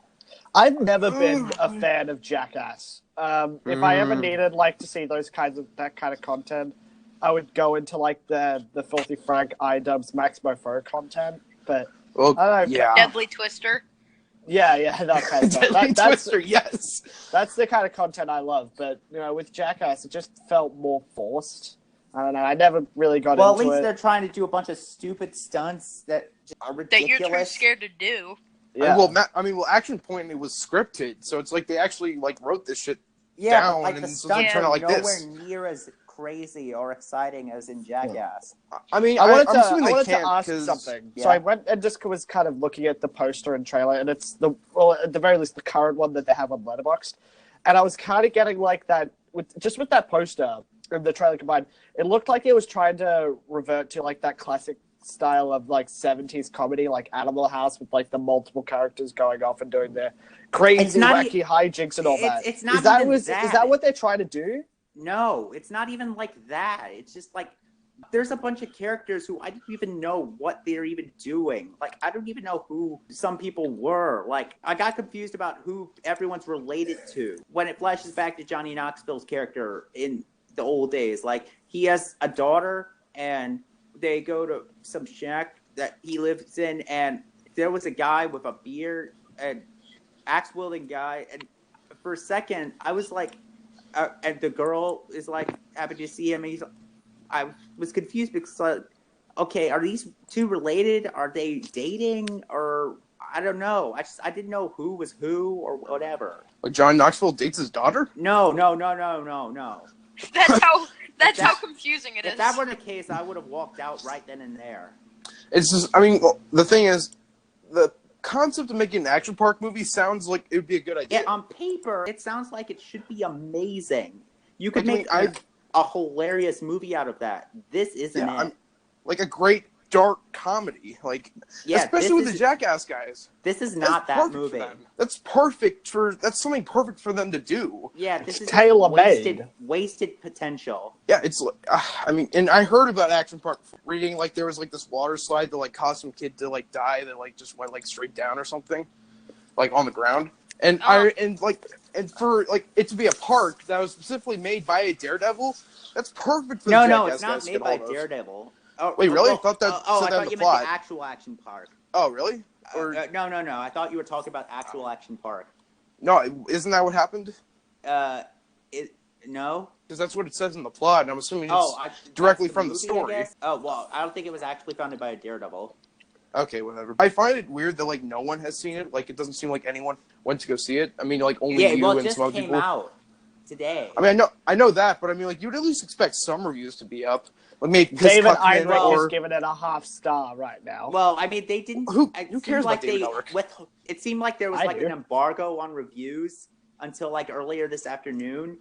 I've never been a fan of Jackass. If I ever needed to see that kind of content, I would go into the Filthy Frank iDubbbz Max Mofo content. But Well, I don't know. yeah. Deadly Twister. Yeah, that kind of stuff. Deadly That's Twister, yes. that's the kind of content I love. But with Jackass, it just felt more forced. I don't know. I never really got Well, into at least it. they're trying to do a bunch of stupid stunts that are That you're ridiculous. too scared to do. Yeah. Well, Action Point, it was scripted, so it's like they actually wrote this shit Yeah, down, but and the it's stunts turn are out like nowhere this. near as crazy or exciting as in Jackass. I mean, I wanted I'm assuming they to can't ask 'cause- something. Yeah. So I went and just was kind of looking at the poster and trailer, and it's at the very least, the current one that they have on Letterboxd. And I was kind of getting that with that poster and the trailer combined, it looked like it was trying to revert to that classic style of 70s comedy, like Animal House, with the multiple characters going off and doing their crazy, not wacky hijinks and all that. It's not Is that even is that. that what they're trying to do? No, it's not even like that. It's just there's a bunch of characters who I don't even know what they're even doing. I don't even know who some people were. I got confused about who everyone's related to. When it flashes back to Johnny Knoxville's character in the old days, he has a daughter and they go to some shack that he lives in, and there was a guy with a beard, an axe-wielding guy, and for a second, I was and the girl is happy to see him, and I was confused because, okay, are these two related? Are they dating? Or, I don't know. I didn't know who was who or whatever. John Knoxville dates his daughter? No. That's how confusing it is. If that were the case, I would have walked out right then and there. It's just, the thing is, the concept of making an action park movie sounds like it would be a good idea. Yeah, on paper, it sounds like it should be amazing. You could Like, make a hilarious movie out of that. This isn't it. A great dark comedy, Yeah, especially with the Jackass guys. This is not that perfect movie. for them. That's something perfect for them to do. Yeah, this is tailor-made. wasted potential. Yeah, it's and I heard about Action Park reading there was this water slide that caused some kid to die that just went straight down or something, on the ground. And for it to be a park that was specifically made by a Daredevil, that's perfect for the No, Jackass it's not guys to made get by hold of. Daredevil. Oh, Wait, really? I thought that I said that in thought the you plot. meant the actual Action Park. Oh, really? Or No. I thought you were talking about actual Action Park. no? Isn't that what happened? No. Because that's what it says in the plot, and I'm assuming it's directly from the movie, story. I guess? Oh, well, I don't think it was actually founded by a Daredevil. Okay, whatever. I find it weird that no one has seen it. It doesn't seem like anyone went to go see it. I mean, only Yeah, you well, it and just some other came people. out today. I mean, I know that, but I mean, you'd at least expect some reviews to be up. Maybe David Cuckman Einrich is or giving it a half star right now. Well, I mean, they didn't. Who it cares seemed about David Einrich? It seemed like there was I do. an embargo on reviews until earlier this afternoon,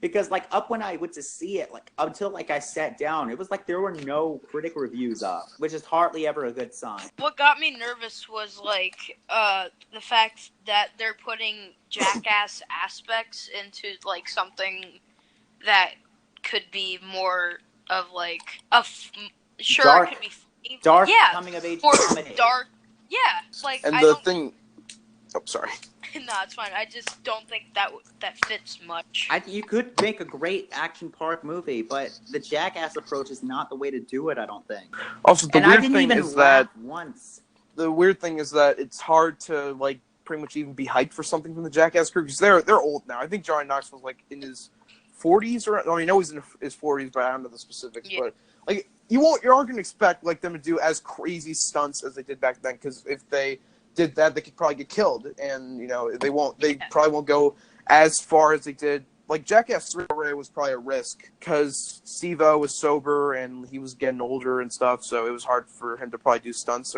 because up when I went to see it, until I sat down, it was there were no critic reviews up, which is hardly ever a good sign. What got me nervous was the fact that they're putting Jackass aspects into something that could be more of sure Dark. it could be Dark yeah, coming of age more comedy. dark. Yeah, and I the don't. thing. Oh, sorry. No, it's fine. I just don't think that fits much. You could make a great action park movie, but the Jackass approach is not the way to do it, I don't think. Also, the And I weird didn't thing even is that laugh once. it's hard to pretty much even be hyped for something from the Jackass crew because they're old now. I think Johnny Knoxville's in his 40s, or I know he's in his 40s, but I don't know the specifics. Yeah. But you aren't going to expect them to do as crazy stunts as they did back then, because if they did that, they could probably get killed, and they probably won't go as far as they did like Jackass 3 already was probably a risk because Steve-O was sober and he was getting older and stuff, so it was hard for him to probably do stunts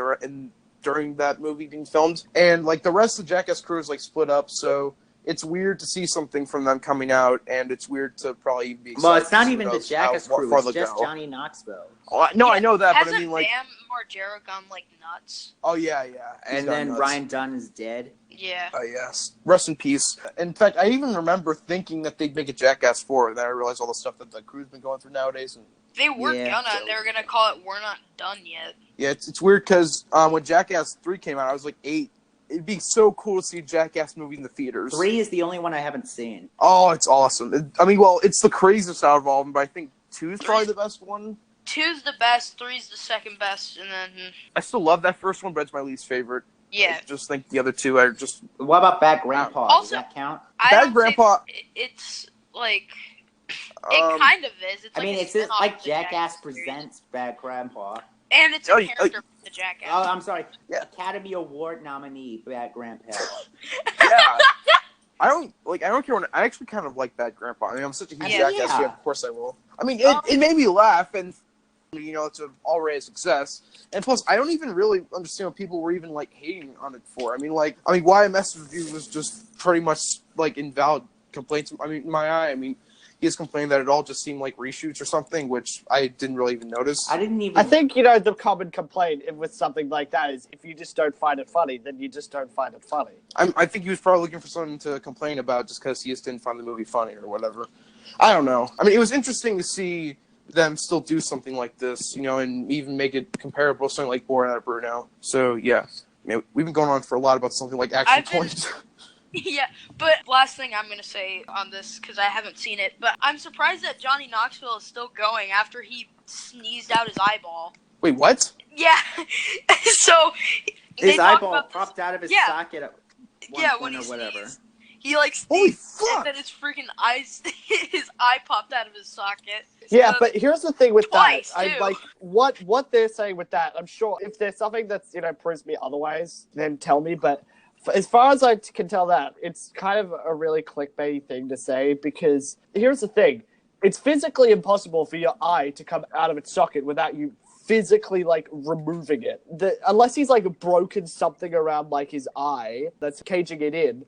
during that movie being filmed. And like the rest of the Jackass crew is like split up, so it's weird to see something from them coming out, and it's weird to probably be excited. Well, it's not even the Jackass crew, it's just Johnny Knoxville. Oh, no, I know that, but I mean, like... Hasn't Bam Margera gone, like, nuts? Oh, yeah. And then nuts. Ryan Dunn is dead. Yeah. Oh, yes. Rest in peace. In fact, I even remember thinking that they'd make a Jackass 4, and then I realized all the stuff that the crew's been going through nowadays. And they were gonna, and they were gonna call it We're Not Done Yet. Yeah, it's weird, because when Jackass 3 came out, I was like 8. It'd be so cool to see a Jackass movie in the theaters. 3 is the only one I haven't seen. Oh, it's awesome. It's the craziest out of all of them, but I think 2 is probably the best one. 2's the best, 3's the second best, and then... I still love that first one, but it's my least favorite. Yeah. I just think the other 2 are just... What about Bad Grandpa? Also, does that count? Bad Grandpa... It's, like... It kind of is. It's it's like Jackass Presents Bad Grandpa. And it's a character from the Jackass. Oh, I'm sorry. Yeah. Academy Award nominee, Bad Grandpa. Yeah. I don't care when I actually kind of like Bad Grandpa. I mean, I'm such a huge Jackass fan. Of course I will. I mean, it made me laugh, and it's an already a success. And plus, I don't even really understand what people were even like hating on it for. I mean, YMS review was just pretty much like invalid complaints. I mean, in my eye, he has complained that it all just seemed like reshoots or something, which I didn't really even notice. I think, the common complaint with something like that is if you just don't find it funny, then you just don't find it funny. I think he was probably looking for something to complain about just because he just didn't find the movie funny or whatever. I don't know. I mean, it was interesting to see them still do something like this, and even make it comparable to something like Borat or Bruno. So, yeah. We've been going on for a lot about something like Action Point. Yeah, but last thing I'm going to say on this, because I haven't seen it, but I'm surprised that Johnny Knoxville is still going after he sneezed out his eyeball. Wait, what? Yeah. So, his eyeball popped out of his socket at one point when he or whatever. Sneezed. He sneezed, and then his freaking his eye popped out of his socket. Yeah, but here's the thing with twice, that. I like what they're saying with that. I'm sure if there's something that's proves me otherwise, then tell me. But as far as I can tell, that it's kind of a really clickbaity thing to say, because here's the thing: it's physically impossible for your eye to come out of its socket without you physically removing it. Unless he's broken something around his eye that's caging it in.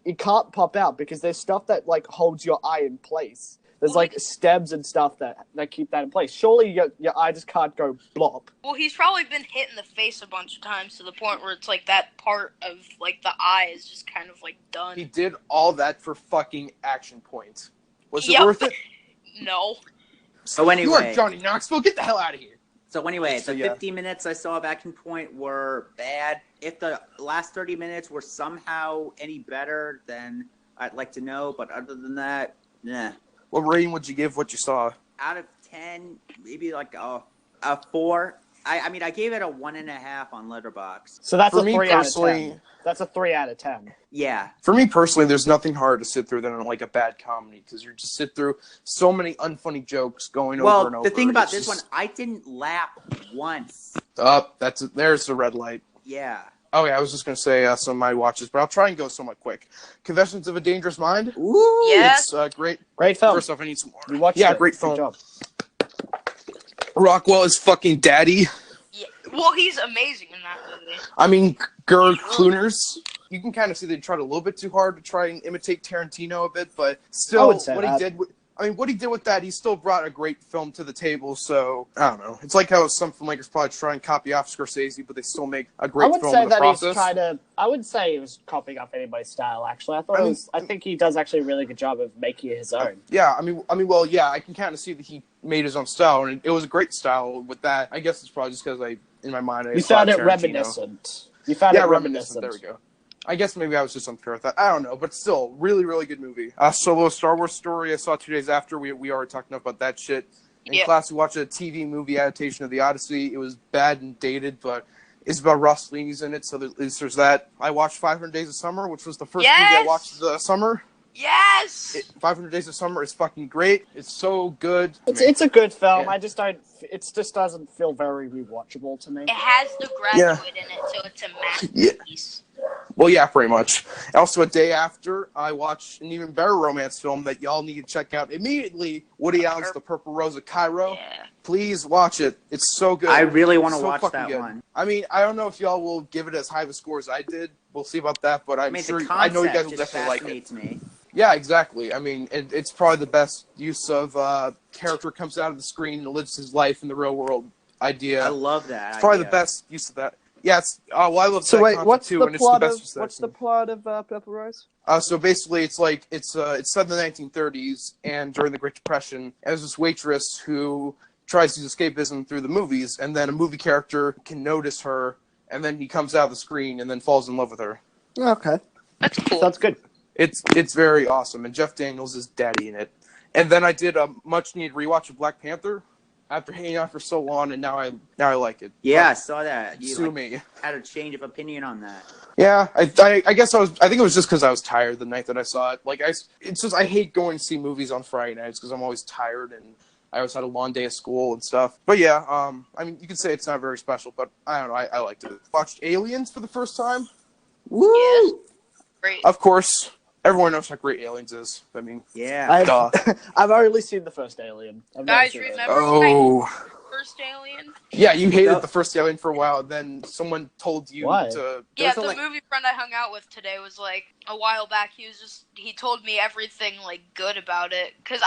It can't pop out because there's stuff that, holds your eye in place. There's, stems and stuff that keep that in place. Surely your eye just can't go blop. Well, he's probably been hit in the face a bunch of times to the point where it's, that part of, the eye is just kind of, done. He did all that for fucking Action Point. Was it worth it? No. So anyway... You are Johnny Knoxville. Get the hell out of here. So anyway, the 15 minutes I saw of Action Point were bad. If the last 30 minutes were somehow any better, then I'd like to know. But other than that, nah. What rating would you give what you saw? Out of 10, maybe a 4. I gave it a 1.5 on Letterboxd. So that's a 3 out of 10. That's a 3 out of 10. Yeah. For me personally, there's nothing harder to sit through than a bad comedy, because you just sit through so many unfunny jokes going over and over. Well, the thing about this one, I didn't laugh once. There's the red light. Yeah. Oh yeah, I was just gonna say some of my watches, but I'll try and go somewhat quick. Confessions of a Dangerous Mind. Ooh, yes. It's great. Great film. First off, I need some water. You watched it. Great film. Good job. Rockwell is fucking daddy. Yeah. Well, he's amazing in that movie. I mean, Gerard Clooners. You can kind of see they tried a little bit too hard to try and imitate Tarantino a bit, but still, what he did with that, he still brought a great film to the table. So I don't know. It's like how some filmmakers probably try and copy off Scorsese, but they still make a great film in the process. I wouldn't say he was copying off anybody's style. Actually, I think he does actually a really good job of making it his own. Yeah, I can kind of see that he made his own style, and it was a great style with that. I guess it's probably just because in my mind, you found it reminiscent. You found it reminiscent. There we go. I guess maybe I was just unfair with that. I don't know, but still, really, really good movie. Solo, Star Wars story, I saw 2 days after. We already talked enough about that shit. In class, we watched a TV movie adaptation of The Odyssey. It was bad and dated, but it's about Ross Lee's in it, so at least there's that. I watched 500 Days of Summer, which was the first movie I watched this summer. Yes! 500 Days of Summer is fucking great. It's so good. It's a good film. Yeah. It just doesn't feel very rewatchable to me. It has The Graduate in it, so it's a masterpiece. Well, yeah, pretty much. Also, a day after, I watched an even better romance film that y'all need to check out immediately. Woody Allen's The Purple Rose of Cairo. Yeah. Please watch it. It's so good. I really want to So watch fucking that good. one. I mean, I don't know if y'all will give it as high of a score as I did. We'll see about that, but I'm I mean, sure. the I know you guys concept will just definitely like it. fascinates me. Yeah, exactly. I mean, it's probably the best use of character comes out of the screen and lives his life in the real world idea. I love that. It's probably idea. the best use of that. Yeah, it's. Well, I love So that wait, concept what's too, the and plot it's of the best what's the plot of Purple Rose? So basically, it's like it's set in the 1930s, and during the Great Depression, there's this waitress who tries to use escapism through the movies, and then a movie character can notice her, and then he comes out of the screen and then falls in love with her. Okay, That's cool. Sounds good. It's very awesome, and Jeff Daniels is daddy in it. And then I did a much needed rewatch of Black Panther after hanging out for so long, and now I like it. Yeah, I But saw that. You sue me. had a change of opinion on that. Yeah, I guess I think it was just because I was tired the night that I saw it. Like it's just I hate going to see movies on Friday nights because I'm always tired and I always had a long day of school and stuff. But yeah, I mean you could say it's not very special, but I don't know, I liked it. Watched Aliens for the first time. Woo! Yes. Great. Of course, everyone knows how great Aliens is. I mean, Yeah. duh. I've only seen the first Alien. I've never Guys, seen it. remember Oh. First Alien? Yeah, you hated No. the first Alien for a while, then someone told you Why? to. Yeah, Those are the like- movie friend I hung out with today was like a while back. He told me everything like good about it. Cause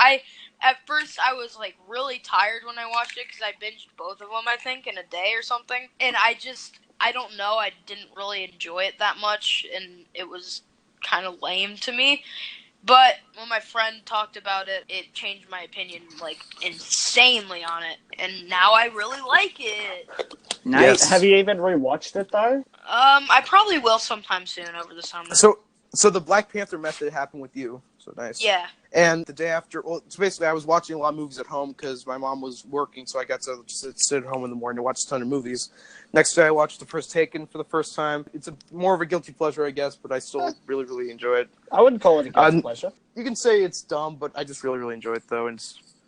at first I was like really tired when I watched it because I binged both of them I think in a day or something, and I don't know, I didn't really enjoy it that much, and it was kind of lame to me. But when my friend talked about it, it changed my opinion like insanely on it, and now I really like it. Nice. Yes. Have you even rewatched it though? I probably will sometime soon over the summer. So the Black Panther method happened with you. So nice. Yeah. And the day after, well, so basically I was watching a lot of movies at home because my mom was working, so I got to just sit at home in the morning to watch a ton of movies. Next day I watched The First Taken for the first time. It's more of a guilty pleasure, I guess, but I still really, really enjoy it. I wouldn't call it a guilty pleasure. You can say it's dumb, but I just really, really enjoy it, though. And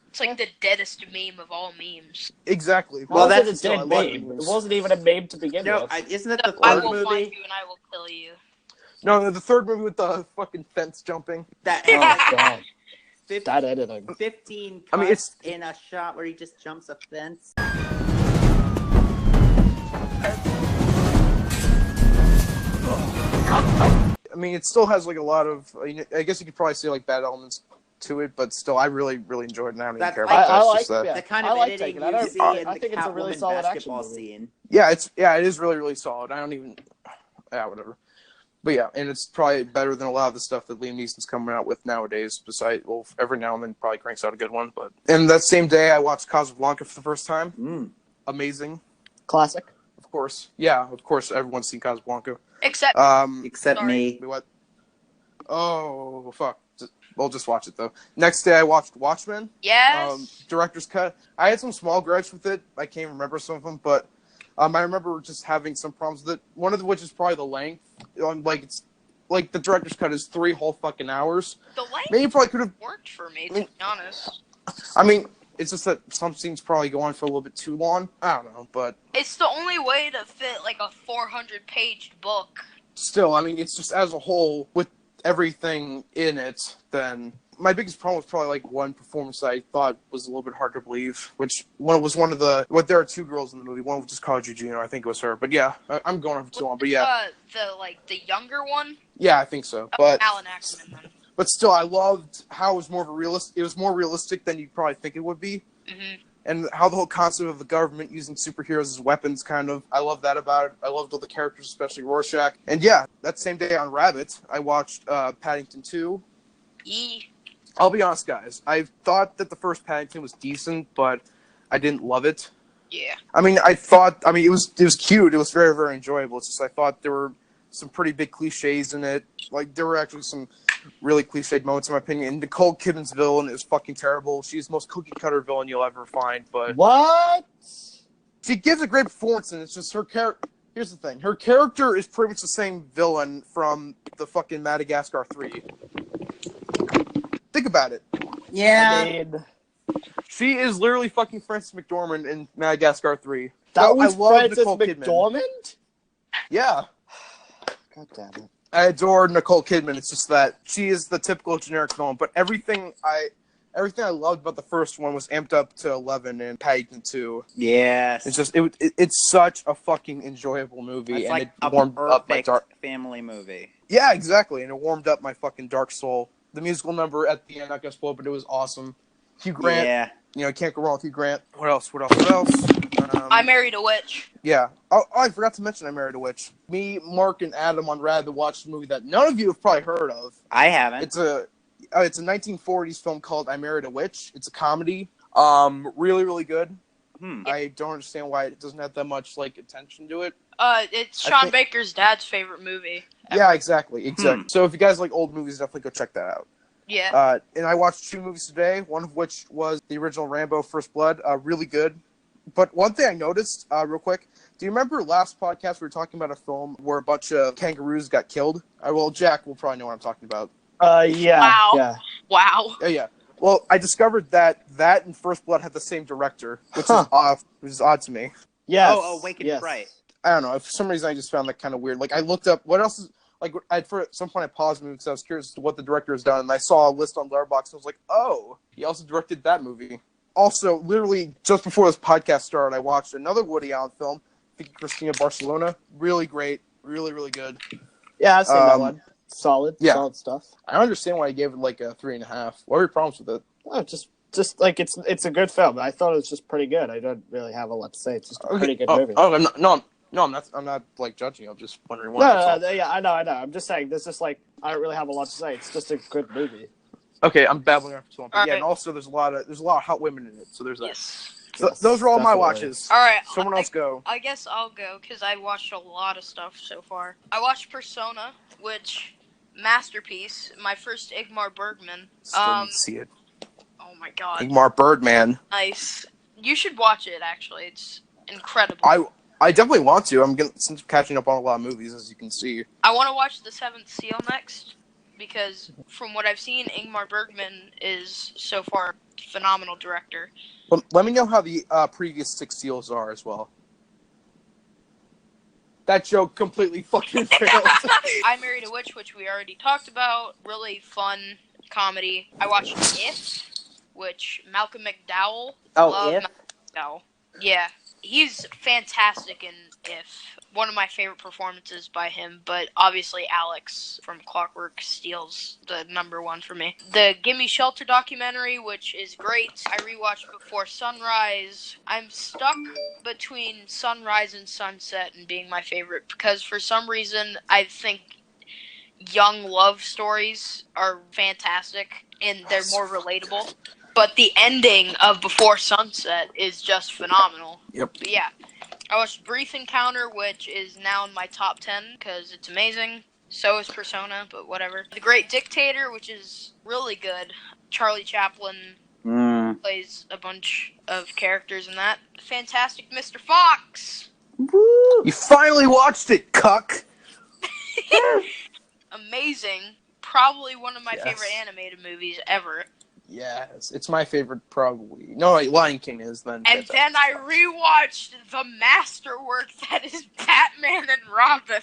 It's like the deadest meme of all memes. exactly. Well, that's that's a still, I dead love meme. It memes. wasn't even a meme to begin No, with. isn't that the I third will movie? find you and I will kill you. No, the third movie with the fucking fence jumping. That Oh god, 15, that editing. 15 I mean, cuts in a shot where he just jumps a fence. I mean, it still has like a lot of. I guess you could probably say like bad elements to it, but still, I really, really enjoyed it. And I don't even That's- care about that. I It's like just that. yeah. The kind I of like editing Taken. I you don't- see I in the think it's a really Catwoman solid action basketball movie. scene. Yeah, it is really, really solid. I don't even. Yeah, whatever. But yeah, and it's probably better than a lot of the stuff that Liam Neeson's coming out with nowadays. Besides, well, every now and then probably cranks out a good one. But and that same day, I watched Casablanca for the first time. Mm. Amazing, Classic. of course. Yeah, of course, everyone's seen Casablanca. Except Except Sorry. me. Wait, what? Oh fuck! We'll just watch it though. Next day, I watched Watchmen. yes. Director's cut. I had some small gripes with it. I can't remember some of them, but I remember just having some problems with it. One of which is probably the length. It's like the director's cut is 3 whole fucking hours. The length Maybe you probably could have. worked for me, to be honest. I mean, it's just that some scenes probably go on for a little bit too long. I don't know, but It's the only way to fit like a 400-page book. still, I mean, it's just as a whole with everything in it. Then my biggest problem was probably like one performance I thought was a little bit hard to believe, which was one of the. Well, there are 2 girls in the movie. One was just Carla Gugino. I think it was her. But yeah, I'm going on for too long. But yeah, The younger one. yeah, I think so. Oh, But Alan Ackerman. Then. But still, I loved how it was more of a realist. It was more realistic than you'd probably think it would be, and how the whole concept of the government using superheroes as weapons, kind of. I love that about it. I loved all the characters, especially Rorschach. And yeah, that same day on Rabbit, I watched Paddington 2. I'll be honest, guys. I thought that the first Paddington was decent, but I didn't love it. Yeah. I mean, it was cute. It was very, very enjoyable. It's just I thought there were some pretty big cliches in it. Like, there were actually some really cliched moments, in my opinion. And Nicole Kidman's villain is fucking terrible. She's the most cookie-cutter villain you'll ever find. But What? she gives a great performance, and it's just her character. Here's the thing. Her character is pretty much the same villain from the fucking Madagascar 3. Think about it. Yeah. I mean, She is literally fucking Frances McDormand in Madagascar 3. that So, was I love Frances Nicole Kidman. McDormand? Yeah. God damn it. I adore Nicole Kidman. It's just that she is the typical generic villain, but everything I loved about the first one was amped up to 11 in Paddington 2. Yes. It's just it's such a fucking enjoyable movie, It's and like it a warmed up my perfect family movie. Yeah, exactly, and it warmed up my fucking dark soul. The musical number at the end, not gonna spoil, but it was awesome. Hugh Grant, Yeah. you know, can't go wrong with Hugh Grant. What else? I Married a Witch. Yeah. Oh, I forgot to mention I Married a Witch. Me, Mark, and Adam on Rad to watch a movie that none of you have probably heard of. I haven't. It's a 1940s film called I Married a Witch. It's a comedy. Really, really good. I don't understand why it doesn't have that much attention to it. It's Sean Baker's dad's favorite movie. Yeah, exactly. So if you guys like old movies, definitely go check that out. Yeah. And I watched 2 movies today, one of which was the original Rambo: First Blood. Really good. But one thing I noticed, real quick, do you remember last podcast we were talking about a film where a bunch of kangaroos got killed? Well, Jack will probably know what I'm talking about. Yeah. Wow. Yeah. Wow. Yeah. Well, I discovered that and First Blood had the same director, which is odd to me. Yes. Oh, Wake and Fright. I don't know. For some reason, I just found that kind of weird. I looked up what else is for some point I paused the movie because I was curious as to what the director has done, and I saw a list on Letterboxd, and I was like, oh, he also directed that movie. Also, literally just before this podcast started, I watched another Woody Allen film, Vicky Cristina Barcelona. Really great. Really, really good. Yeah, I've seen that one. Solid. Yeah. Solid stuff. I don't understand why I gave it a 3.5. What were your problems with it? Oh, just it's a good film. I thought it was just pretty good. I don't really have a lot to say. It's just a pretty good movie. Oh, I'm not judging you. I'm just wondering why. No, yeah, I know. I'm just saying. There's just I don't really have a lot to say. It's just a good movie. Okay, I'm babbling after too long. But All yeah, right. and also there's a lot of hot women in it, so there's that. Yes. So those are all my Definitely. watches. All right. Someone else go. I guess I'll go because I watched a lot of stuff so far. I watched Persona, which masterpiece. My first Ingmar Bergman. Still didn't see it. Oh my god. Ingmar Birdman. Nice. You should watch it. Actually, it's incredible. I definitely want to. Since I'm catching up on a lot of movies, as you can see. I want to watch The Seventh Seal next because from what I've seen, Ingmar Bergman is so far a phenomenal director. But let me know how the previous 6 Seals are as well. That joke completely fucking failed. I Married a Witch, which we already talked about. Really fun comedy. I watched If, which Malcolm McDowell. Oh, Love If? Malcolm McDowell. Yeah, he's fantastic in If. One of my favorite performances by him, but obviously Alex from Clockwork steals the #1 for me. The Gimme Shelter documentary, which is great. I rewatched Before Sunrise. I'm stuck between Sunrise and Sunset and being my favorite because for some reason I think young love stories are fantastic and they're more relatable. But the ending of Before Sunset is just phenomenal. Yep. But yeah. I watched Brief Encounter, which is now in my top 10 because it's amazing. So is Persona, but whatever. The Great Dictator, which is really good. Charlie Chaplin plays a bunch of characters in that. Fantastic Mr. Fox! Woo! You finally watched it, cuck! Amazing. Probably one of my Yes. favorite animated movies ever. Yes, it's my favorite probably. No, Lion King is then. And then I rewatched the masterwork that is Batman and Robin.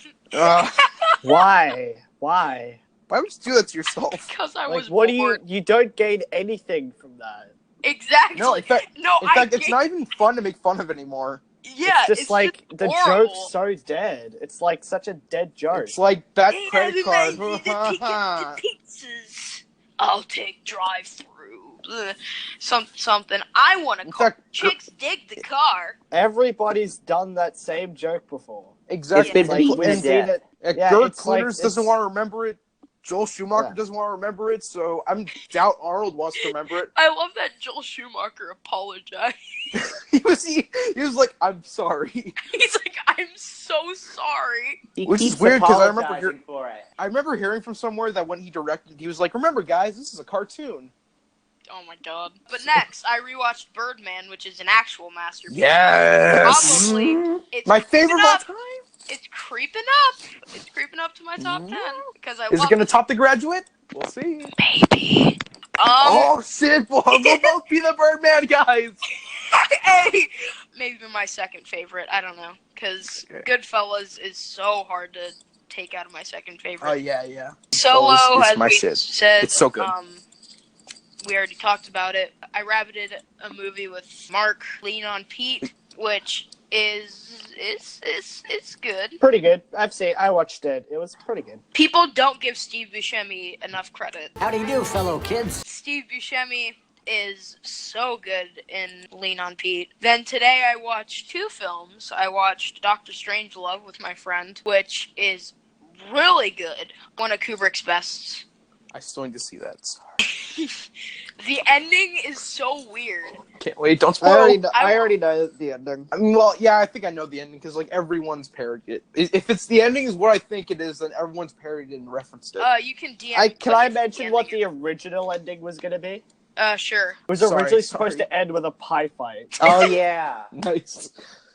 Why? Why? Why would you do that to yourself? Because I was What do bored. you don't gain anything from that. Exactly. No, in fact, No, it's not even fun to make fun of anymore. Yeah, It's just the horrible. joke's so dead. It's such a dead joke. It's like that Hey, credit card. everybody, the pizzas. I'll take drive-through. Ugh. Something. I want to In call. fact, Chicks dig the car. Everybody's done that same joke before. Exactly. It's been Like, beaten we've to seen death. it. Yeah, Gert it's like- Clooney doesn't it's- want to remember it. Joel Schumacher Yeah. doesn't want to remember it, so I doubt Arnold wants to remember it. I love that Joel Schumacher apologized. he was like, "I'm sorry." He's like, I'm so sorry. He Which is keeps weird 'cause I remember apologizing for it. I remember hearing from somewhere that when he directed, he was like, "Remember, guys, this is a cartoon." Oh my god. But next, I rewatched Birdman, which is an actual masterpiece. Yes. Probably. It's My favorite creeping of all up. time. It's creeping up. It's creeping up to my top 10 because I Is love it going to top The Graduate? We'll see. Baby. Oh shit! We'll both be the Birdman guys. Hey, maybe my second favorite. I don't know, because Okay. Goodfellas is so hard to take out of my second favorite. Oh yeah. Solo, it's as my we shit. said, It's so good. We already talked about it. I rabbited a movie with Mark, Lean on Pete, which it's good. Pretty good. I watched it. It was pretty good. People don't give Steve Buscemi enough credit. How do you do, fellow kids? Steve Buscemi is so good in Lean on Pete. Then today I watched 2 films. I watched Doctor Strangelove with my friend, which is really good. One of Kubrick's best. I still need to see that. The ending is so weird. Can't wait. Don't spoil. I already know the ending. I mean, well, yeah, I think I know the ending because like everyone's parodied it. If it's the ending is what I think it is, then everyone's parodied it and referenced it. You can DM. Can I mention what the original ending was gonna be? Sure. It was originally supposed to end with a pie fight. Oh yeah. Nice.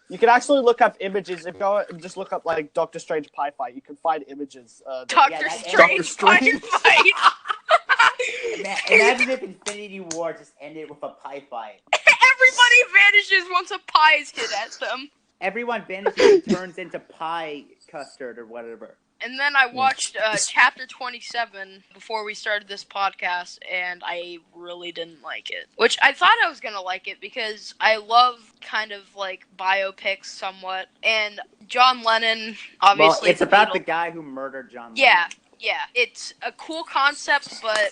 You can actually look up images. If you go and just look up like Doctor Strange pie fight, you can find images. Doctor Strange pie fight. Imagine if Infinity War just ended with a pie fight. Everybody vanishes once a pie is hit at them. Everyone vanishes and turns into pie custard or whatever. And then I watched Chapter 27 before we started this podcast, and I really didn't like it. Which I thought I was going to like it because I love kind of like biopics somewhat. And John Lennon, obviously. Well, it's about the guy who murdered John Lennon. Yeah. It's a cool concept, but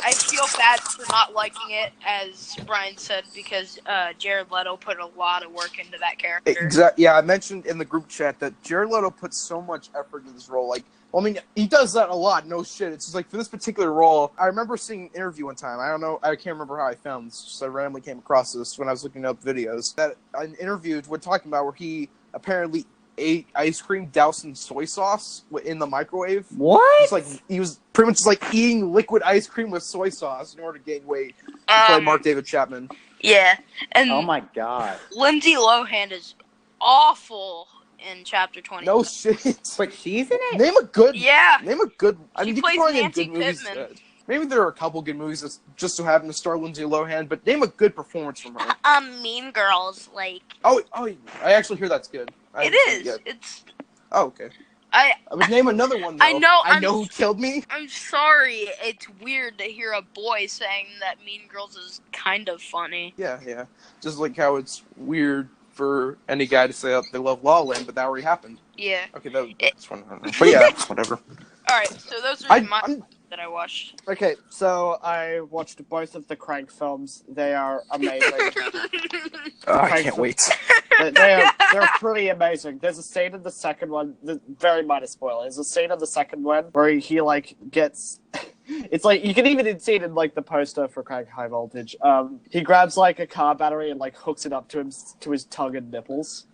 I feel bad for not liking it, as Brian said, because Jared Leto put a lot of work into that character. Exactly. Yeah, I mentioned in the group chat that Jared Leto put so much effort into this role. Like, well, I mean, he does that a lot. No shit. It's just like for this particular role, I remember seeing an interview one time. I don't know. I can't remember how I found this. Just I randomly came across this when I was looking up videos. That an interview we're talking about where he apparently ate ice cream doused in soy sauce in the microwave. What? It's like he was pretty much just like eating liquid ice cream with soy sauce in order to gain weight. To play Mark David Chapman. Yeah, and oh my god, Lindsay Lohan is awful in Chapter 20. No shit. But she's in it. Name a good. Yeah. Name a good. I She mean, you plays can probably name Nancy good movies. Pittman. Maybe there are a couple good movies that just so happen to star Lindsay Lohan, but name a good performance from her. Mean Girls, like. Oh, I actually hear that's good. It is. It's. Oh, okay. I would name another one. Though. I know. I know who killed me. I'm sorry. It's weird to hear a boy saying that Mean Girls is kind of funny. Yeah. Just like how it's weird for any guy to say they love La La Land, but that already happened. Yeah. Okay, that's one. But yeah, whatever. All right, so those are that I watched. Okay, so I watched both of the Crank films. They are amazing. I can't wait. They're pretty amazing. There's a scene in the second one, very minor spoiler. There's a scene in the second one where he like gets. It's like you can even see it in like the poster for Crank High Voltage. He grabs like a car battery and like hooks it up to his tongue and nipples.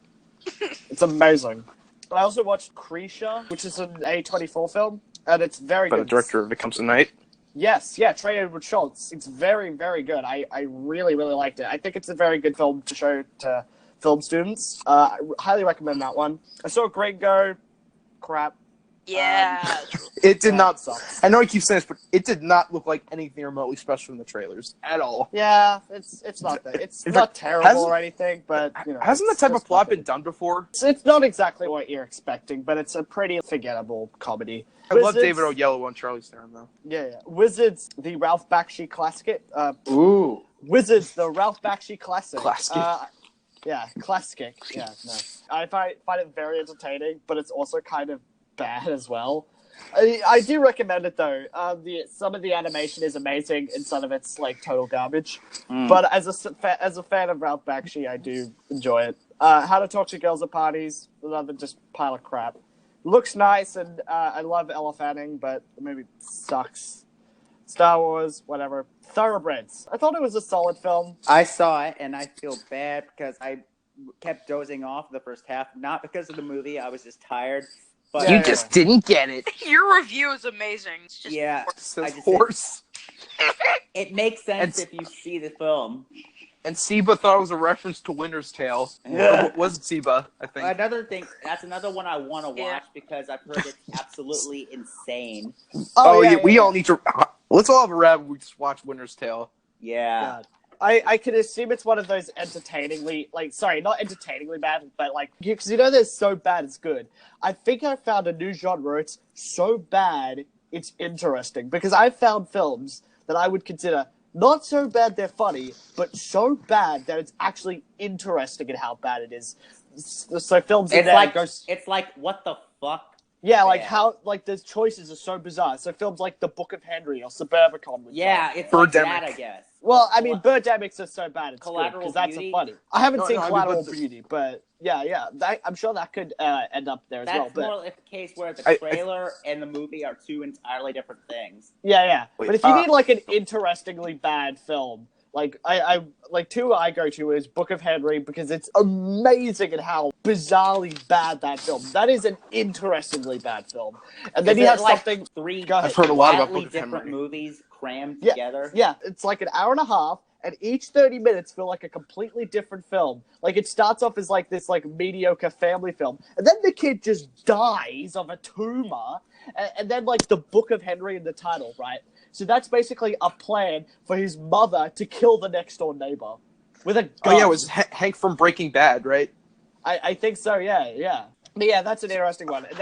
It's amazing. I also watched Krisha, which is an A24 film, and it's very good. By the director of It Comes at Night. Yes, Trey Edward Schultz. It's very, very good. I really, really liked it. I think it's a very good film to show to film students. I highly recommend that one. I saw Gringo. Crap. Yeah. It did not. Suck. I know I keep saying this, but it did not look like anything remotely special in the trailers at all. Yeah, it's not that. It's not terrible or anything, but you know, hasn't that type of plot been done before? It's not exactly what you're expecting, but it's a pretty forgettable comedy. I love David Oyelowo and Charlize Theron though. Yeah. Wizards, the Ralph Bakshi classic. Wizards, the Ralph Bakshi classic. Classic. Classic. Yeah, no. I find it very entertaining, but it's also kind of bad as well. I do recommend it though. Some of the animation is amazing, and some of it's like total garbage. But as a fan of Ralph Bakshi, I do enjoy it. How to Talk to Girls at Parties, another just pile of crap. Looks nice, and I love Ella Fanning, but the movie sucks. Star Wars, whatever. Thoroughbreds. I thought it was a solid film. I saw it, and I feel bad because I kept dozing off the first half. Not because of the movie, I was just tired. But You just didn't get it. Your review is amazing. It's just Horse. It makes sense if you see the film. And Seba thought it was a reference to Winter's Tale. Yeah. Or was it Seba, I think? Another thing, that's another one I want to watch because I've heard it's absolutely insane. We all need to. Let's all have a rap. We just watch Winter's Tale. Yeah. God. I can assume it's one of those entertainingly, not entertainingly bad, but because there's so bad it's good. I think I found a new genre. It's so bad it's interesting, because I've found films that I would consider not so bad they're funny, but so bad that it's actually interesting in how bad it is. So films it's like what the fuck. Yeah, how the choices are so bizarre. So films like The Book of Henry or Suburbicon. It's like that, I guess. Well, I mean, Birdemics are so bad it's Collateral good, because that's Beauty? a funny. I haven't seen I mean, Collateral but- Beauty, but yeah, I'm sure that could end up there as well. That's But more like the case where the trailer and the movie are two entirely different things. yeah. Wait, But if you need an interestingly bad film, two I go to is Book of Henry, because it's amazing at how bizarrely bad that film. That is an interestingly bad film. And then you have something. I've heard a lot about Book of different Henry. movies crammed together. Yeah, it's like an hour and a half, and each 30 minutes feel like a completely different film. It starts off as this mediocre family film, and then the kid just dies of a tumor, and then the Book of Henry in the title, right? So that's basically a plan for his mother to kill the next door neighbor with a gun. Oh yeah, it was Hank from Breaking Bad, right? I think so. Yeah. But yeah, that's an interesting one. And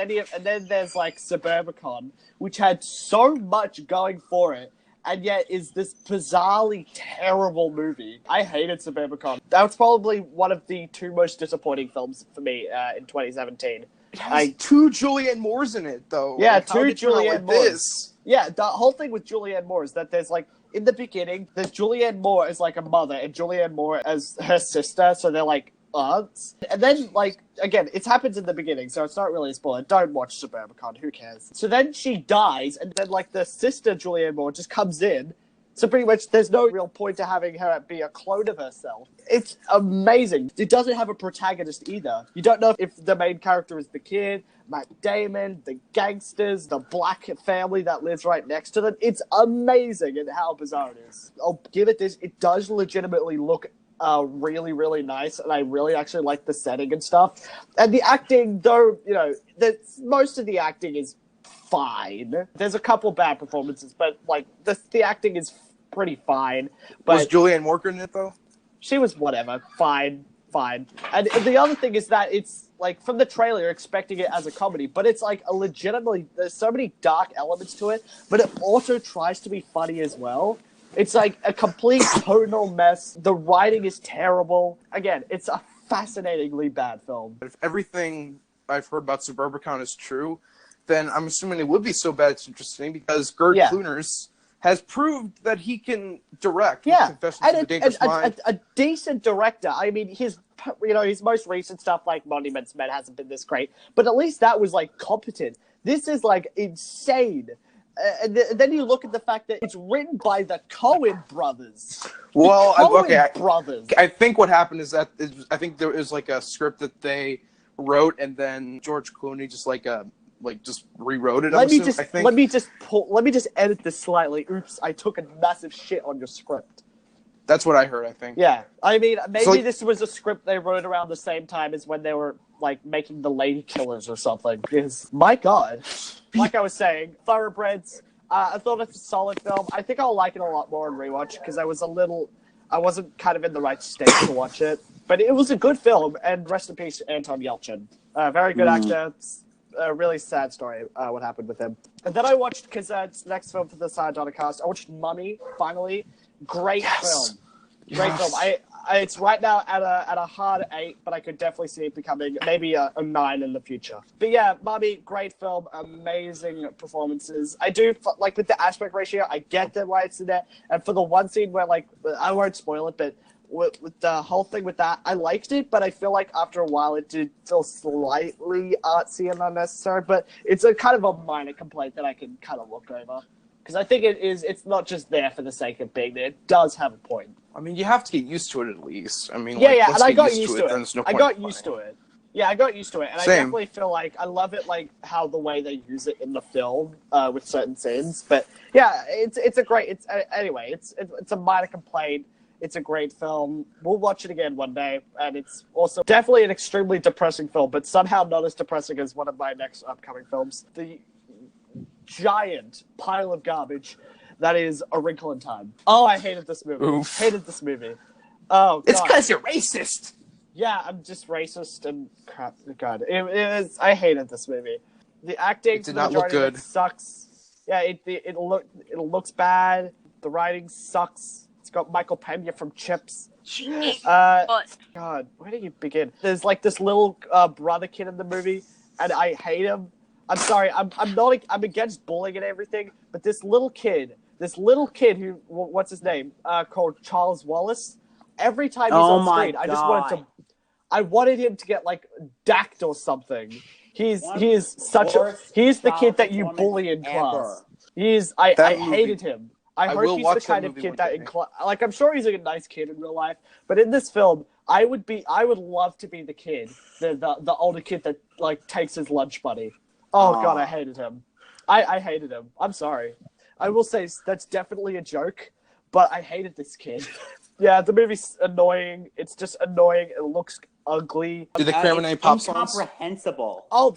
then there's Suburbicon, which had so much going for it, and yet is this bizarrely terrible movie. I hated Suburbicon. That was probably one of the two most disappointing films for me in 2017. It has two Julianne Moores in it, though. Yeah, how two did you not Julianne like Moores. this? Yeah, the whole thing with Julianne Moore is that there's in the beginning, there's Julianne Moore as a mother and Julianne Moore as her sister, so they're aunts. And then again, it happens in the beginning, so it's not really a spoiler. Don't watch Suburbicon, who cares? So then she dies, and then the sister Julianne Moore just comes in. So pretty much there's no real point to having her be a clone of herself. It's amazing. It doesn't have a protagonist either. You don't know if the main character is the kid, Matt Damon, the gangsters, the black family that lives right next to them. It's amazing in how bizarre it is. I'll give it this. It does legitimately look really, really nice, and I really actually like the setting and stuff. And the acting, though, most of the acting is fine. There's a couple bad performances, but the acting is pretty fine. But Was Julianne Moore in it though? She was whatever, fine. And the other thing is that it's from the trailer, you're expecting it as a comedy, but it's a legitimately, there's so many dark elements to it, but it also tries to be funny as well. It's a complete tonal mess. The writing is terrible. Again, it's a fascinatingly bad film. If everything I've heard about Suburbicon is true, then I'm assuming it would be so bad it's interesting, because Gerd Klooners has proved that he can direct. Yeah, Confessions of a Dangerous Mind. A decent director. I mean, his most recent stuff like Monuments Men hasn't been this great, but at least that was competent. This is insane. And then you look at the fact that it's written by the Coen brothers. Well, brothers. I think what happened is that I think there was a script that they wrote, and then George Clooney just just rewrote it. Let me just edit this slightly. Oops, I took a massive shit on your script. That's what I heard, I think. Yeah, I mean, maybe this was a script they wrote around the same time as when they were making The Lady Killers or something. Because my God, like I was saying, Thoroughbreds. I thought it's a solid film. I think I'll like it a lot more on rewatch, because I wasn't kind of in the right state to watch it. But it was a good film, and rest in peace, Anton Yelchin. Very good actor. It's a really sad story, what happened with him. And then I watched, because it's the next film for the Sardonna cast, I watched Mummy, finally. Great film. Great film. It's right now at a hard 8, but I could definitely see it becoming maybe a 9 in the future. But yeah, Mummy, great film, amazing performances. I do with the aspect ratio. I get why it's in there, and for the one scene where I won't spoil it, but with the whole thing with that, I liked it, but I feel after a while it did feel slightly artsy and unnecessary. But it's a kind of a minor complaint that I can kind of look over. Because I think it's not just there for the sake of being there. It does have a point. I mean, you have to get used to it at least. I mean, and I got used to it. I got used to it. Yeah, I got used to it. And Same. I definitely feel I love it, how the way they use it in the film with certain scenes. But yeah, it's a great, anyway, it's a minor complaint. It's a great film. We'll watch it again one day. And it's also definitely an extremely depressing film, but somehow not as depressing as one of my next upcoming films. The giant pile of garbage That is A Wrinkle in Time. Oh, I hated this movie. Oof. Hated this movie. Oh, God. It's because you're racist. Yeah, I'm just racist and crap. God, it is. I hated this movie. The acting It did for the not look majority of good. it sucks. Yeah, it looks bad. The writing sucks. It's got Michael Pena from Chips. But God, where do you begin? There's like this little brother kid in the movie, and I hate him. I'm sorry, I'm against bullying and everything, but this little kid who, what's his name? Called Charles Wallace. Every time he's Oh on my screen, God. I wanted him to get like dacked or something. He's One he is such a worst he's the kid child that you performance bully in class. ever. I That movie- hated him. I I hope will he's the watch that kind of movie kid one that day. in class, like I'm sure he's a nice kid in real life, but in this film, I would love to be the kid, the older kid that like takes his lunch money. Oh God, I hated him. I hated him. I'm sorry. I will say that's definitely a joke, but I hated this kid. Yeah, the movie's annoying. It's just annoying. It looks ugly. Did they cram in any pop songs? Incomprehensible. Oh,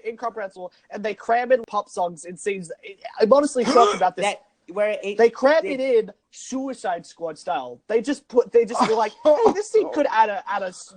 incomprehensible, and they cram in pop songs in scenes. I'm honestly shocked about this. They cram it in Suicide Squad style. They just were like, hey, this scene could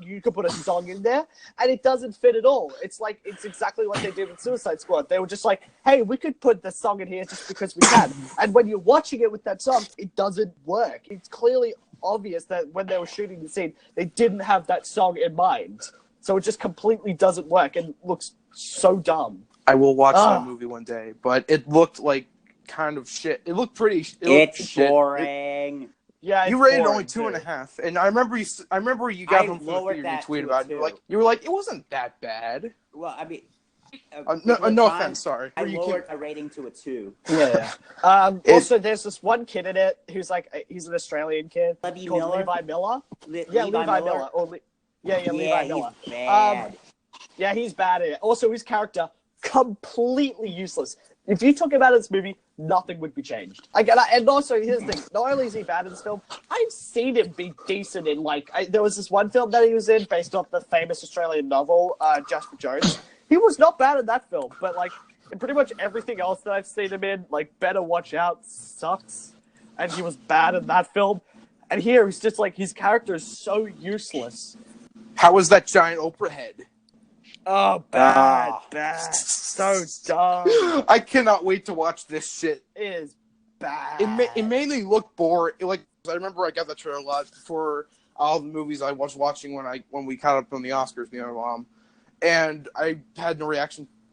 you could put a song in there, and it doesn't fit at all. It's exactly what they did with Suicide Squad. They were just like, hey, we could put the song in here just because we can. And when you're watching it with that song, it doesn't work. It's clearly obvious that when they were shooting the scene, they didn't have that song in mind. So it just completely doesn't work and looks so dumb. I will watch that movie one day, but it looked like kind of shit. It looked pretty. It's boring. Yeah, you rated only 2.5, and I remember you got home from the lowered theater and that you tweeted to about a it. 2. You were like, it wasn't that bad. Well, I mean, No offense, sorry. I lowered a rating to a 2. Yeah. Also, there's this one kid in it who's like, he's an Australian kid called Levi Miller. Levi Miller. Levi Miller. He's bad. Yeah, he's bad at it. Also, his character completely useless. If you took him out of this movie, nothing would be changed. And also, here's the thing: not only is he bad in this film, I've seen him be decent in there was this one film that he was in based off the famous Australian novel, Jasper Jones. He was not bad in that film, but like in pretty much everything else that I've seen him in, like Better Watch Out sucks, and he was bad in that film. And here, he's just like his character is so useless. How was that giant Oprah head? Oh, bad. So dumb. I cannot wait to watch this shit. It is bad. It mainly looked boring. Like I remember, I got that trailer a lot before all the movies I was watching when we caught up on the Oscars, me and my mom, and I had no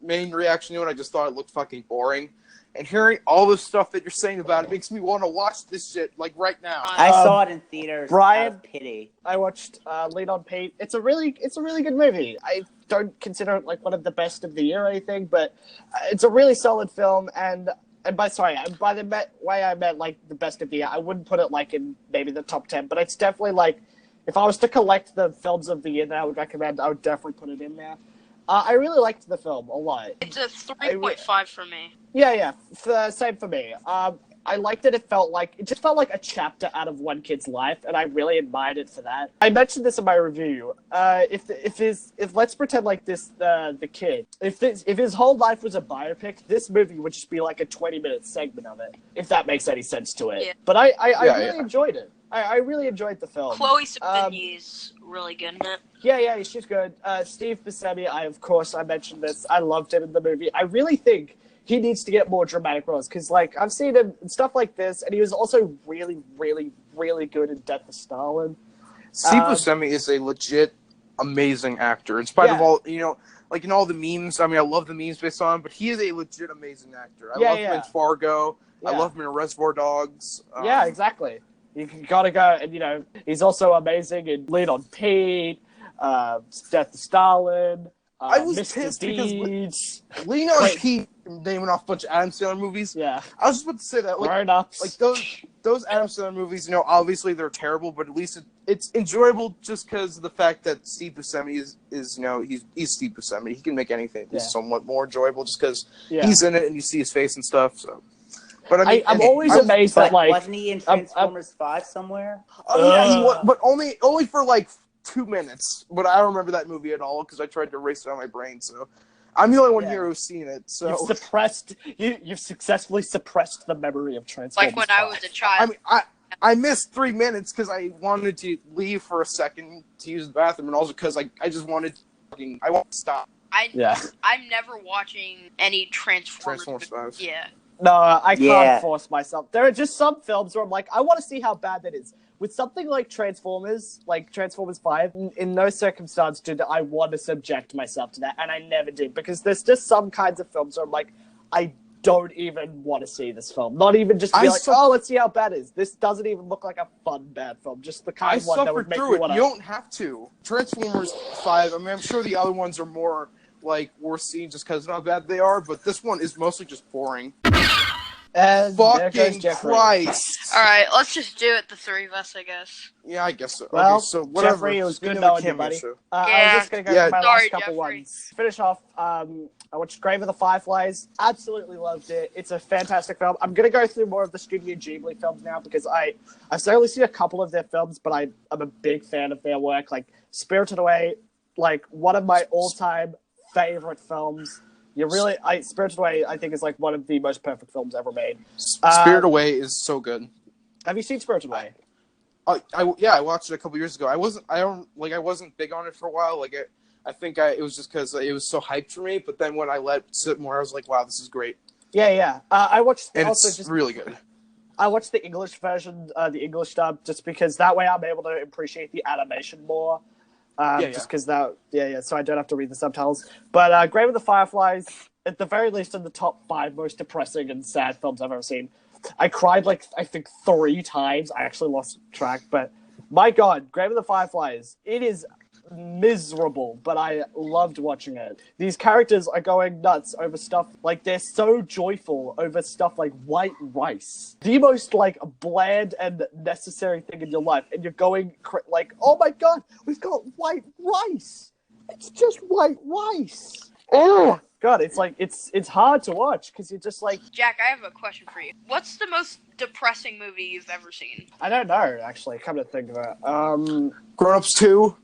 main reaction to it. I just thought it looked fucking boring. And hearing all this stuff that you're saying about it makes me want to watch this shit like right now. I saw it in theaters. Brian, out of pity. I watched Lead on Pete. It's a really good movie. I don't consider it like one of the best of the year or anything, but it's a really solid film. And by the way I meant like the best of the year, I wouldn't put it like in maybe the top 10, but it's definitely like if I was to collect the films of the year that I would recommend, I would definitely put it in there. I really liked the film a lot. It's a 3.5 for me. Yeah, same for me. I liked that it just felt like a chapter out of one kid's life, and I really admired it for that. I mentioned this in my review. If let's pretend like this, the kid, if his whole life was a biopic, this movie would just be like a 20-minute segment of it, if that makes any sense to it. Yeah. But I really enjoyed it. I really enjoyed the film. Chloe Sevigny's really good in it. Yeah, she's good. Steve Buscemi, I mentioned this. I loved him in the movie. I really think he needs to get more dramatic roles because, like, I've seen him in stuff like this, and he was also really, really, really good in Death of Stalin. Steve Buscemi is a legit amazing actor. In spite of all, like in all the memes. I mean, I love the memes based on him, but he is a legit amazing actor. I love him in Fargo. Yeah. I love him in Reservoir Dogs. Yeah, exactly. You gotta go, and he's also amazing in Lead on Pete, Death of Stalin. I was Mr. pissed Deeds. because Lean on Pete naming off a bunch of Adam Sandler movies. Yeah, I was just about to say that. Like, Grown Ups. like those Adam Sandler movies, obviously they're terrible, but at least it's enjoyable just because of the fact that Steve Buscemi is he's Steve Buscemi. He can make anything somewhat more enjoyable just because he's in it and you see his face and stuff. So. But I mean, I'm always amazed that wasn't he in Transformers 5 somewhere? But only for like 2 minutes. But I don't remember that movie at all because I tried to erase it on my brain. So I'm the only one Yeah. here who's seen it, so You've successfully suppressed the memory of Transformers. Like when I was a child. I missed 3 minutes because I wanted to leave for a second to use the bathroom, and also because I just wanted to, I want to stop. I'm never watching any Transformers. Transformers 5. Yeah. No, I Yeah. can't force myself. There are just some films where I'm like, I want to see how bad that is. With something like Transformers 5, in no circumstance did I want to subject myself to that, and I never did, because there's just some kinds of films where I'm like, I don't even want to see this film. Not even just be let's see how bad it is. This doesn't even look like a fun, bad film. Just the kind of one that would make me want to... You don't have to. Transformers 5, I mean, I'm sure the other ones are more, like, worth seeing just because of how bad they are, but this one is mostly just boring. And fucking Christ. Alright, let's just do it, the three of us, I guess. Yeah, I guess so. Well, okay, so whatever. Jeffrey, it was good knowing you, buddy. I was just going to go through my last couple ones. Finish off, I watched Grave of the Fireflies. Absolutely loved it. It's a fantastic film. I'm going to go through more of the Studio Ghibli films now, because I've only seen a couple of their films, but I'm a big fan of their work. Like, Spirited Away, like, one of my all-time favorite films. Spirited Away, I think, is like one of the most perfect films ever made. Spirited Away is so good. Have you seen Spirited Away? I watched it a couple years ago. I wasn't big on it for a while. Like, I think it was just because it was so hyped for me. But then when I let it sit more, I was like, wow, this is great. Yeah. I watched. And also it's just really good. I watched the English version, the English dub, just because that way I'm able to appreciate the animation more. Just because so I don't have to read the subtitles. But Grave of the Fireflies, at the very least, in the top 5 most depressing and sad films I've ever seen. I cried, I think 3 times. I actually lost track, but my God, Grave of the Fireflies, it is miserable, but I loved watching it. These characters are going nuts over stuff, they're so joyful over stuff like white rice. The most, bland and necessary thing in your life, and you're going, oh my God, we've got white rice! It's just white rice! Oh! God, it's hard to watch, because you're just Jack, I have a question for you. What's the most depressing movie you've ever seen? I don't know, actually, come to think of it. Grown Ups 2?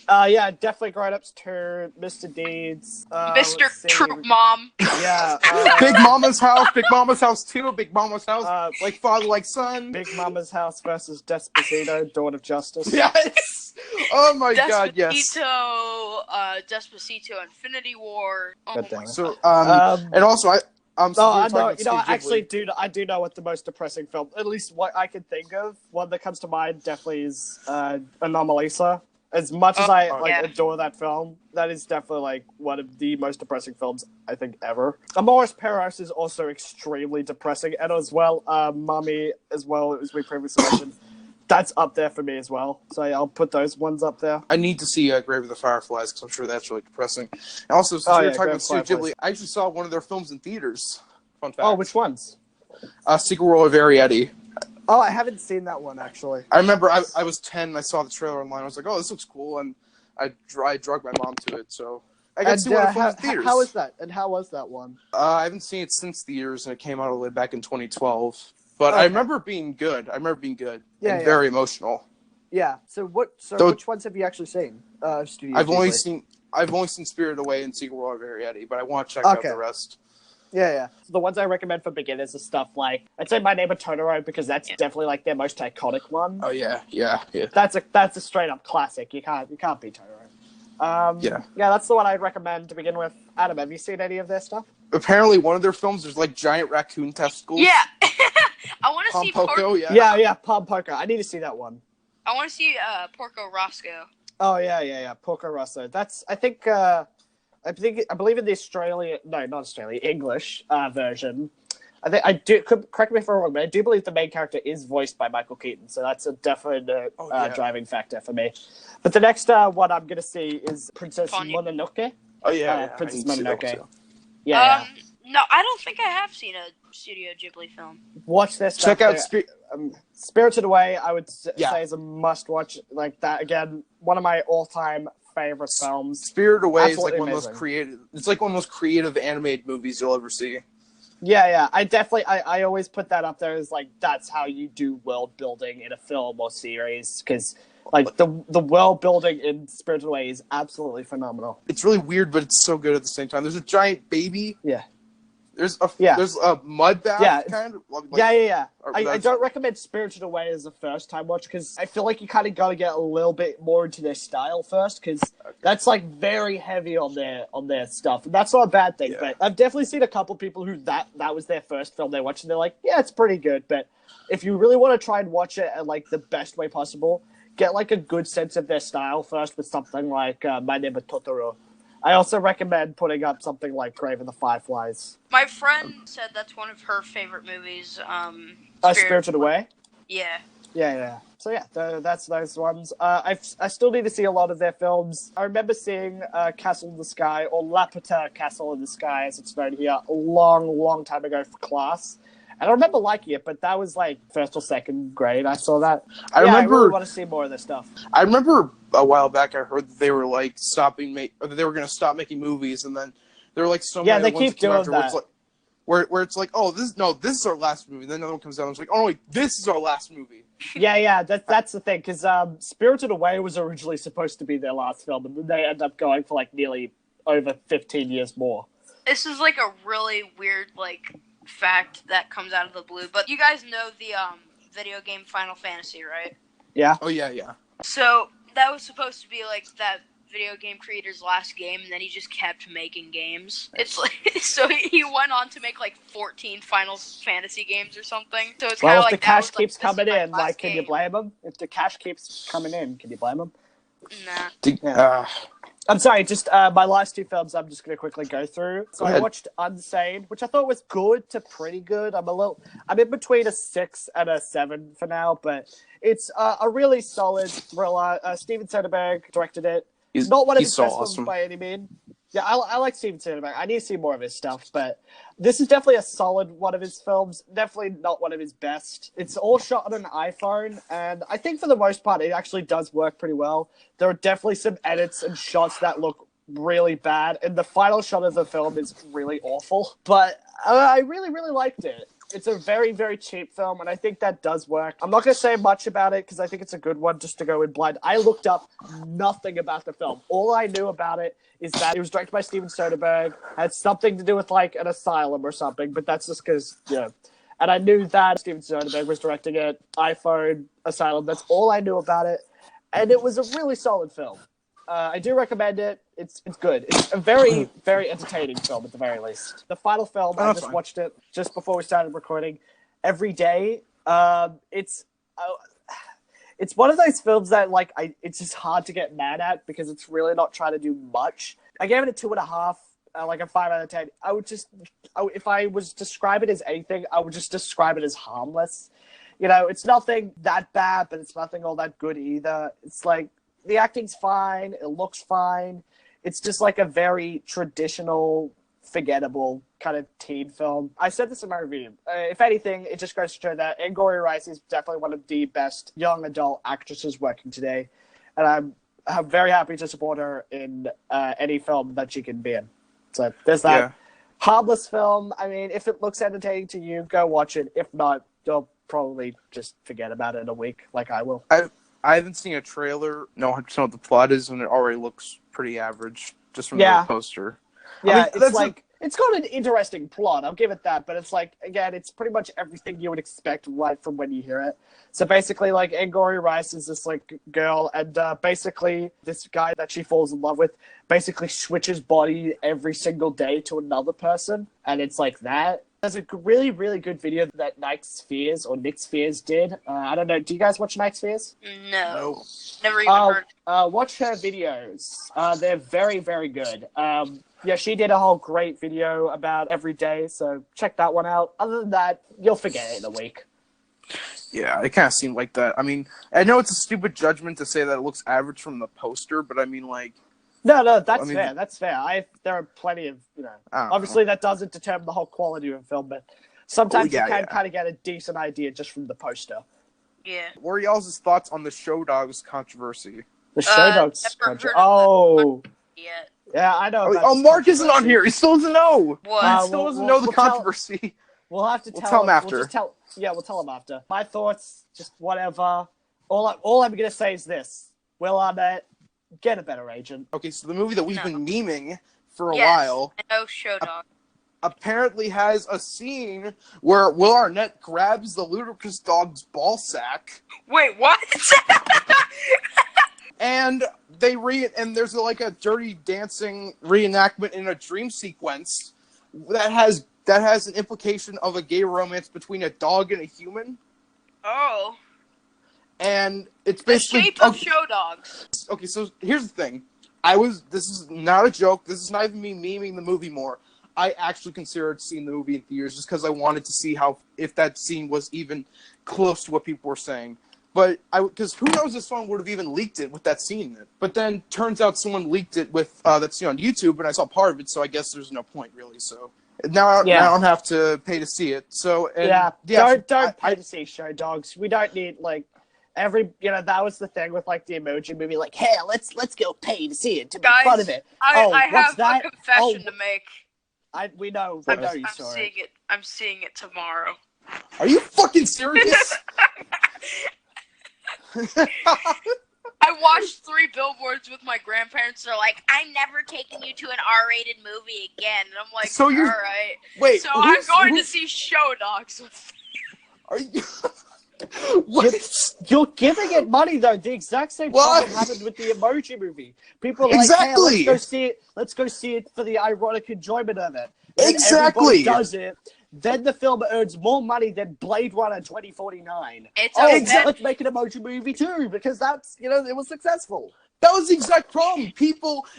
Yeah, definitely Grown Ups 2, Mr. Deeds. Mr. Troop Mom. Yeah. Big Mama's House, Big Mama's House 2, Big Mama's House, Like Father, Like Son. Big Mama's House versus Despacito, Dawn of Justice. Yes! Oh my God, yes. Despacito, Infinity War. Oh my God. So, and also, I do know what the most depressing film, at least what I can think of. One that comes to mind definitely is Anomalisa. As much as I adore that film, that is definitely one of the most depressing films I think ever. Amores Perros is also extremely depressing, and as well, Mummy as well, as we previously mentioned. That's up there for me as well. So I'll put those ones up there. I need to see Grave of the Fireflies, because I'm sure that's really depressing. And also, since we were talking about Studio Ghibli, I actually saw one of their films in theaters. Fun fact. Oh, which ones? Secret World of Arietti. Oh, I haven't seen that one, actually. I remember I was 10 and I saw the trailer online. I was like, oh, this looks cool. And I drug my mom to it. So I got to see one of the films in theaters. How is that? And how was that one? I haven't seen it since theaters, and it came out all the way back in 2012. But I remember it being good. Yeah, very emotional. Yeah. So which ones have you actually seen? Studio I've Ghibli? only seen Spirited Away and Secret World of Arietti, but I want to check out the rest. Yeah. So the ones I recommend for beginners is stuff like, I'd say My Neighbor Totoro, because that's definitely their most iconic one. Oh yeah. That's a straight up classic. You can't beat Totoro. Yeah, that's the one I'd recommend to begin with. Adam, have you seen any of their stuff? Apparently, one of their films there's giant raccoon testicles. Yeah, I want to see Porco. Yeah, Pom Porco. I need to see that one. I want to see Porco Rosso. Oh yeah, Porco Rosso. That's I believe in the English version. Correct me if I'm wrong, but I do believe the main character is voiced by Michael Keaton, so that's a definite driving factor for me. But the next one I'm going to see is Princess Mononoke. Oh yeah, Princess Mononoke. Yeah. No, I don't think I have seen a Studio Ghibli film. Watch this. Check out Spirited Away. I would say is a must-watch. Like that again, one of my all-time favorite films. Spirited Away is one of the most creative. It's one of the most creative animated movies you'll ever see. Yeah. I always put that up there as that's how you do world building in a film or series, because Like the world building in Spirited Away is absolutely phenomenal. It's really weird, but it's so good at the same time. There's a giant baby. Yeah. There's a mud bath kind of. Like, yeah. I don't recommend Spirited Away as a first time watch because I feel like you kind of got to get a little bit more into their style first because that's like very heavy on their stuff, and that's not a bad thing. But I've definitely seen a couple people who that was their first film they watched, and they're like, yeah, it's pretty good. But if you really want to try and watch it at like the best way possible, get like a good sense of their style first with something like My Name is Totoro. I also recommend putting up something like Grave of the Fireflies. My friend said that's one of her favorite movies. Spirited Away? Yeah. Yeah. So yeah, that's those ones. I still need to see a lot of their films. I remember seeing Castle in the Sky, or Laputa Castle in the Sky, as it's known here, a long time ago for class. And I remember liking it, but that was like first or second grade. I saw that. I really want to see more of this stuff. I remember a while back I heard that they were like they were going to stop making movies, and then there were like so many they ones keep doing that. Where it's like, oh, this is our last movie. Then another one comes out and it's like, oh wait, this is our last movie. Yeah, that's the thing, because Spirited Away was originally supposed to be their last film, and then they end up going for like nearly over 15 years more. This is like a really weird like fact that comes out of the blue, but you guys know the video game Final Fantasy, right? Yeah. Oh yeah. So that was supposed to be like that video game creator's last game, and then he just kept making games. It's like so he went on to make like 14 Final Fantasy games or something. So it's kind of like if the cash keeps coming in, like, can you blame him? If the cash keeps coming in, can you blame him? Nah. I'm sorry, just my last two films I'm just going to quickly go through. So I watched Unsane, which I thought was good to pretty good. I'm in between a 6 and a 7 for now, but it's a really solid thriller. Steven Soderbergh directed it. He's not one of his best films by any means. Yeah, I like Steven Soderbergh. I need to see more of his stuff, but this is definitely a solid one of his films. Definitely not one of his best. It's all shot on an iPhone, and I think for the most part, it actually does work pretty well. There are definitely some edits and shots that look really bad, and the final shot of the film is really awful. But I really liked it. It's a very, very cheap film, and I think that does work. I'm not going to say much about it because I think it's a good one just to go in blind. I looked up nothing about the film. All I knew about it is that it was directed by Steven Soderbergh, had something to do with like an asylum or something, but that's just because, And I knew that Steven Soderbergh was directing it, iPhone, asylum. That's all I knew about it, and it was a really solid film. I do recommend it. It's good. It's a very, very entertaining film at the very least. The final film, I just watched it just before we started recording. Every Day. It's one of those films that it's just hard to get mad at because it's really not trying to do much. I gave it a 2.5, like a 5 out of 10. If I was to describe it as anything, I would just describe it as harmless. It's nothing that bad, but it's nothing all that good either. It's like, the acting's fine. It looks fine. It's just like a very traditional, forgettable kind of teen film. I said this in my review. If anything, it just goes to show that Angourie Rice is definitely one of the best young adult actresses working today. And I'm very happy to support her in any film that she can be in. So there's that. Yeah. Harmless film. I mean, if it looks entertaining to you, go watch it. If not, you'll probably just forget about it in a week like I will. I haven't seen a trailer, know 100% what the plot is, and it already looks pretty average just from the poster. Yeah, it's got an interesting plot, I'll give it that, but it's like, again, it's pretty much everything you would expect right from when you hear it. So basically, like, Angourie Rice is this, like, girl, and basically this guy that she falls in love with basically switches body every single day to another person, and it's like that. There's a really, really good video that Nick Spheres did. I don't know. Do you guys watch Nick Spheres? No. Never even heard. Watch her videos. They're very, very good. She did a whole great video about Every Day, so check that one out. Other than that, you'll forget it in a week. Yeah, it kind of seemed like that. I mean, I know it's a stupid judgment to say that it looks average from the poster, but I mean, like... No, that's fair. That's fair. There are plenty of, obviously that doesn't determine the whole quality of a film, but sometimes you can kind of get a decent idea just from the poster. Yeah. What are y'all's thoughts on the Show Dogs controversy? The Show Dogs controversy? Oh. Yeah, I know. Oh, Mark isn't on here. He still doesn't know. What? He still doesn't know the controversy. We'll have to tell him after. We'll tell him after. My thoughts, just whatever. All I'm gonna say is this: Will Arnett, get a better agent. Okay, so the movie that we've been memeing for a Yes, while I know Show Dog. apparently has a scene where Will Arnett grabs the ludicrous dog's ball sack. Wait, what? And and there's like a dirty dancing reenactment in a dream sequence that has an implication of a gay romance between a dog and a human. Oh. And it's The basically shape of Show Dogs. Okay, so here's the thing. This is not a joke. This is not even me memeing the movie more. I actually considered seeing the movie in theaters just because I wanted to see if that scene was even close to what people were saying. But because who knows if someone would have even leaked it with that scene in it. But then turns out someone leaked it with that scene on YouTube, and I saw part of it, so I guess there's no point really. So now I don't have to pay to see it. So don't pay to see Show Dogs. We don't need that was the thing with like the Emoji Movie. Like, hey, let's go pay to see it to make fun of it. I have a confession to make. We know you saw it. I'm seeing it tomorrow. Are you fucking serious? I watched 3 Billboards with my grandparents. They're like, "I'm never taking you to an R-rated movie again." And I'm like, so all right. Wait. So I'm going to see Show Dogs. Are you? You're giving it money though. The exact same problem happened with the Emoji Movie. People are like, "Hey, let's go see it. Let's go see it for the ironic enjoyment of it." And everybody does it. Then the film earns more money than Blade Runner 2049. Let's make an Emoji Movie too, because that's, it was successful. That was the exact problem.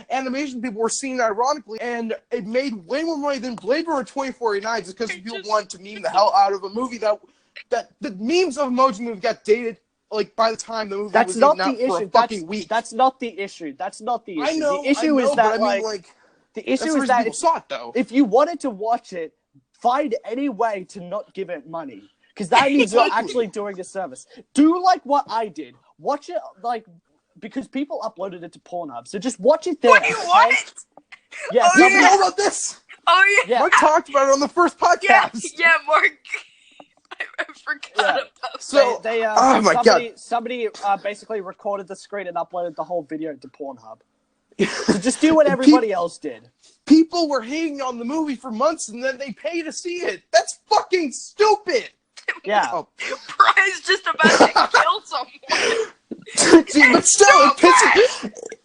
Animation people were seeing it ironically, and it made way more money than Blade Runner 2049 just because people wanted to meme the hell out of a movie that the memes of Emoji Movie got dated like by the time the movie was even out for a fucking week. That's not the issue. That's not the issue. I know. The issue is that the issue is that people saw it though. If you wanted to watch it, find any way to not give it money, because that means you're actually doing a service. Do like what I did. Watch it because people uploaded it to Pornhub, so just watch it there. What? Yeah, you didn't know about this? Oh yeah. Mark talked about it on the first podcast. Yeah, Mark. I forgot about so they oh my God. Somebody basically recorded the screen and uploaded the whole video to Pornhub. So just do what everybody else did. People were hating on the movie for months, and then they pay to see it. That's fucking stupid. Yeah. Brian's just about to kill someone. But still,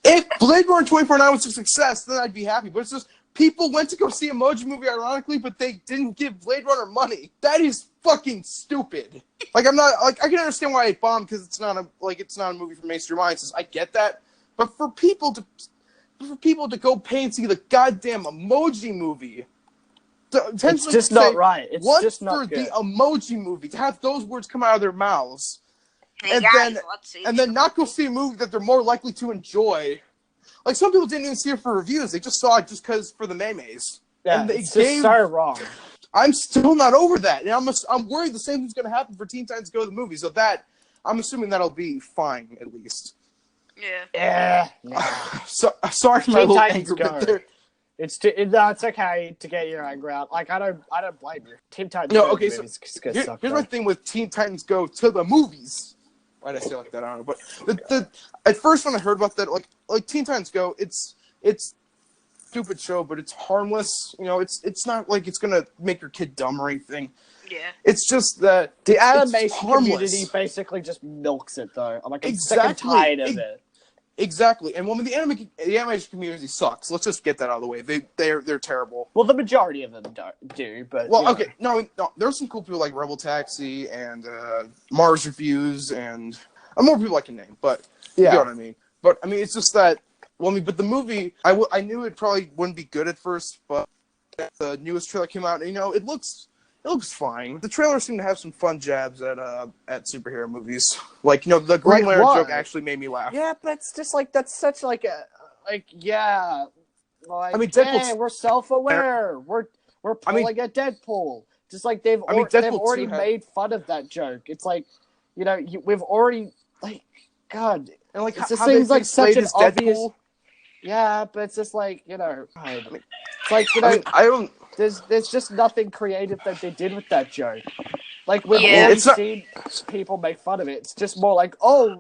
if Blade Runner 2049 was a success, then I'd be happy. But it's just people went to go see Emoji Movie ironically, but they didn't give Blade Runner money. That is fucking stupid. I can understand why it bombed because it's not a movie for mainstream audiences. I get that, but for people to go pay and see the goddamn Emoji Movie, it's just not right. It's just not good. The Emoji Movie, to have those words come out of their mouths, hey guys, and then not go see a movie that they're more likely to enjoy. Like, some people didn't even see it for reviews. They just saw it just because for the memes. Yeah, and it's just so wrong. I'm still not over that. And I'm worried the same thing's going to happen for Teen Titans Go to the movie. So I'm assuming that'll be fine, at least. Yeah. Sorry for my little anger. It's okay to get your anger out. Like, I don't blame you. Teen Titans Go okay, so here's my thing with Teen Titans Go to the movies. Why did I say it like that? I don't know. But at first when I heard about that, like Teen Titans Go, it's stupid show, but it's harmless. It's not like it's gonna make your kid dumb or anything. Yeah. It's just that the animation community basically just milks it, though. I'm sick and tired of it. Exactly, and the animation community sucks. Let's just get that out of the way. They're terrible. Well, the majority of them do, but okay, no, there's some cool people like Rebel Taxi and Mars Reviews and more people I can name, but you know what I mean. But I mean, it's just that. But the movie, I knew it probably wouldn't be good at first, but the newest trailer came out, and it looks fine. The trailer seemed to have some fun jabs at superhero movies. Like, the Green Lantern joke actually made me laugh. Yeah, but it's just that's such I mean, we're self-aware. We're pulling a Deadpool. Just like they've already made fun of that joke. It's like, we've already God. And it just seems like such an obvious. Deadpool. Yeah, but it's just like, it's like, I don't. There's just nothing creative that they did with that joke. Like we've Yeah. already It's not- seen people make fun of it. It's just more like, oh,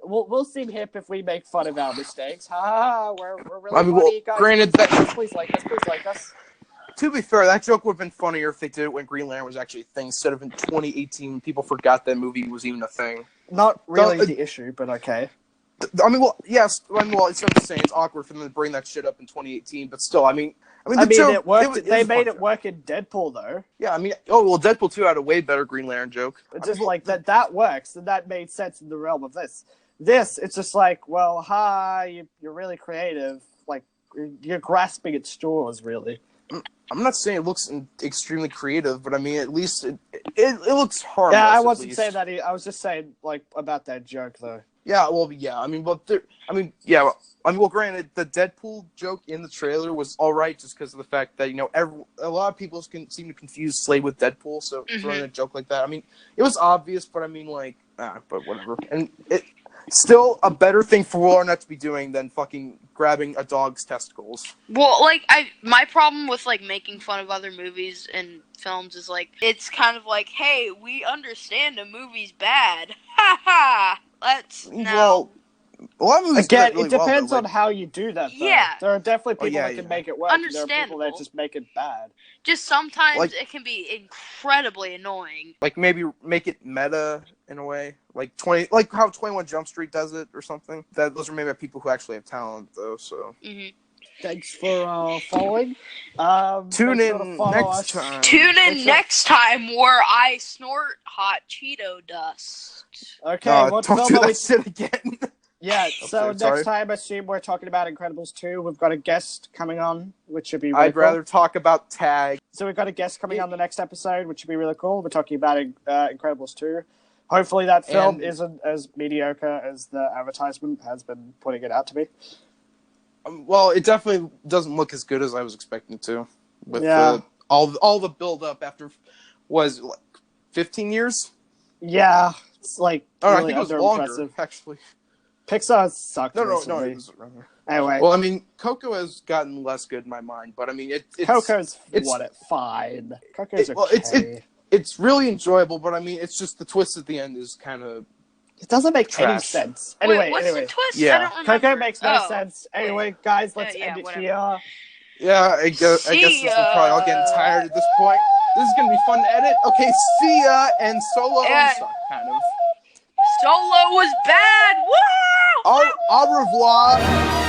we'll seem hip if we make fun of our mistakes. Ha ha! We're really I mean, funny, well, guys. granted please, that- like us, please like us, please like us. To be fair, that joke would have been funnier if they did it when Green Lantern was actually a thing, instead of in 2018, people forgot that movie was even a thing. Not really So, the issue, but okay. I mean, well, yes. I mean, well, it's what I'm saying. It's awkward for them to bring that shit up in 2018, but still, I mean, the joke, it worked. was They a made fun it work in Deadpool, though. Yeah, I mean, oh well, Deadpool 2 had a way better Green Lantern joke. It's just like that works, and that made sense in the realm of this. This, it's just like, well, hi, you're really creative. Like, you're grasping at straws, really. I'm not saying it looks extremely creative, but I mean, at least it looks harmless. Yeah, I at wasn't least. saying that. I was just saying, like, about that joke, though. Yeah, well, yeah. I mean, granted, the Deadpool joke in the trailer was all right, just because of the fact that a lot of people seem to confuse Slade with Deadpool, so throwing a joke like that. I mean, it was obvious, but I mean, like, but whatever. And it still a better thing for Will Arnett to be doing than fucking grabbing a dog's testicles. Well, like, my problem with, like, making fun of other movies and films is, like, it's kind of like, hey, we understand a movie's bad. Ha ha! Let's, no. Well, a lot of movies do Again, that really it depends well, on how you do that, though. Yeah. There are definitely people that can make it work, and there are people Understandable. that just make it bad. Just sometimes Like- it can be incredibly annoying. like maybe make it meta in a way, like how 21 Jump Street does it or something. Those are maybe people who actually have talent, though. So Thanks for following. tune make sure to in follow next us. time. Tune Make in sure- next time where I snort hot Cheeto dust. Okay, what don't film do are we? that shit again. Yeah, so Okay, sorry. next time, I assume we're talking about Incredibles 2. We've got a guest coming on, which should be really I'd cool. rather talk about Tag. So we've got a guest coming on the next episode, which should be really cool. We're talking about Incredibles 2. Hopefully that film And- isn't as mediocre as the advertisement has been putting it out to be. Well, it definitely doesn't look as good as I was expecting to. With Yeah. all the build up after was like 15 years. Yeah, it's like Oh, I really think it was under-impressive. longer actually. Pixar sucked No, recently. it was. Anyway, Well, I mean, Coco has gotten less good in my mind, but I mean, it's Coco's it's- fine. Coco's well, okay. it's really enjoyable, but I mean, it's just the twist at the end is kind of It doesn't make any trash. sense. Wait, Anyway, what's the twist? Yeah. I don't remember. Coco makes no Oh. sense. Anyway, guys, let's Yeah, end it whatever. here. yeah. I guess See since we're probably all getting ya. tired at this point. This is gonna be fun to edit. Okay, see ya, and Solo And- suck, kind of. Solo was bad. Woo! Au revoir.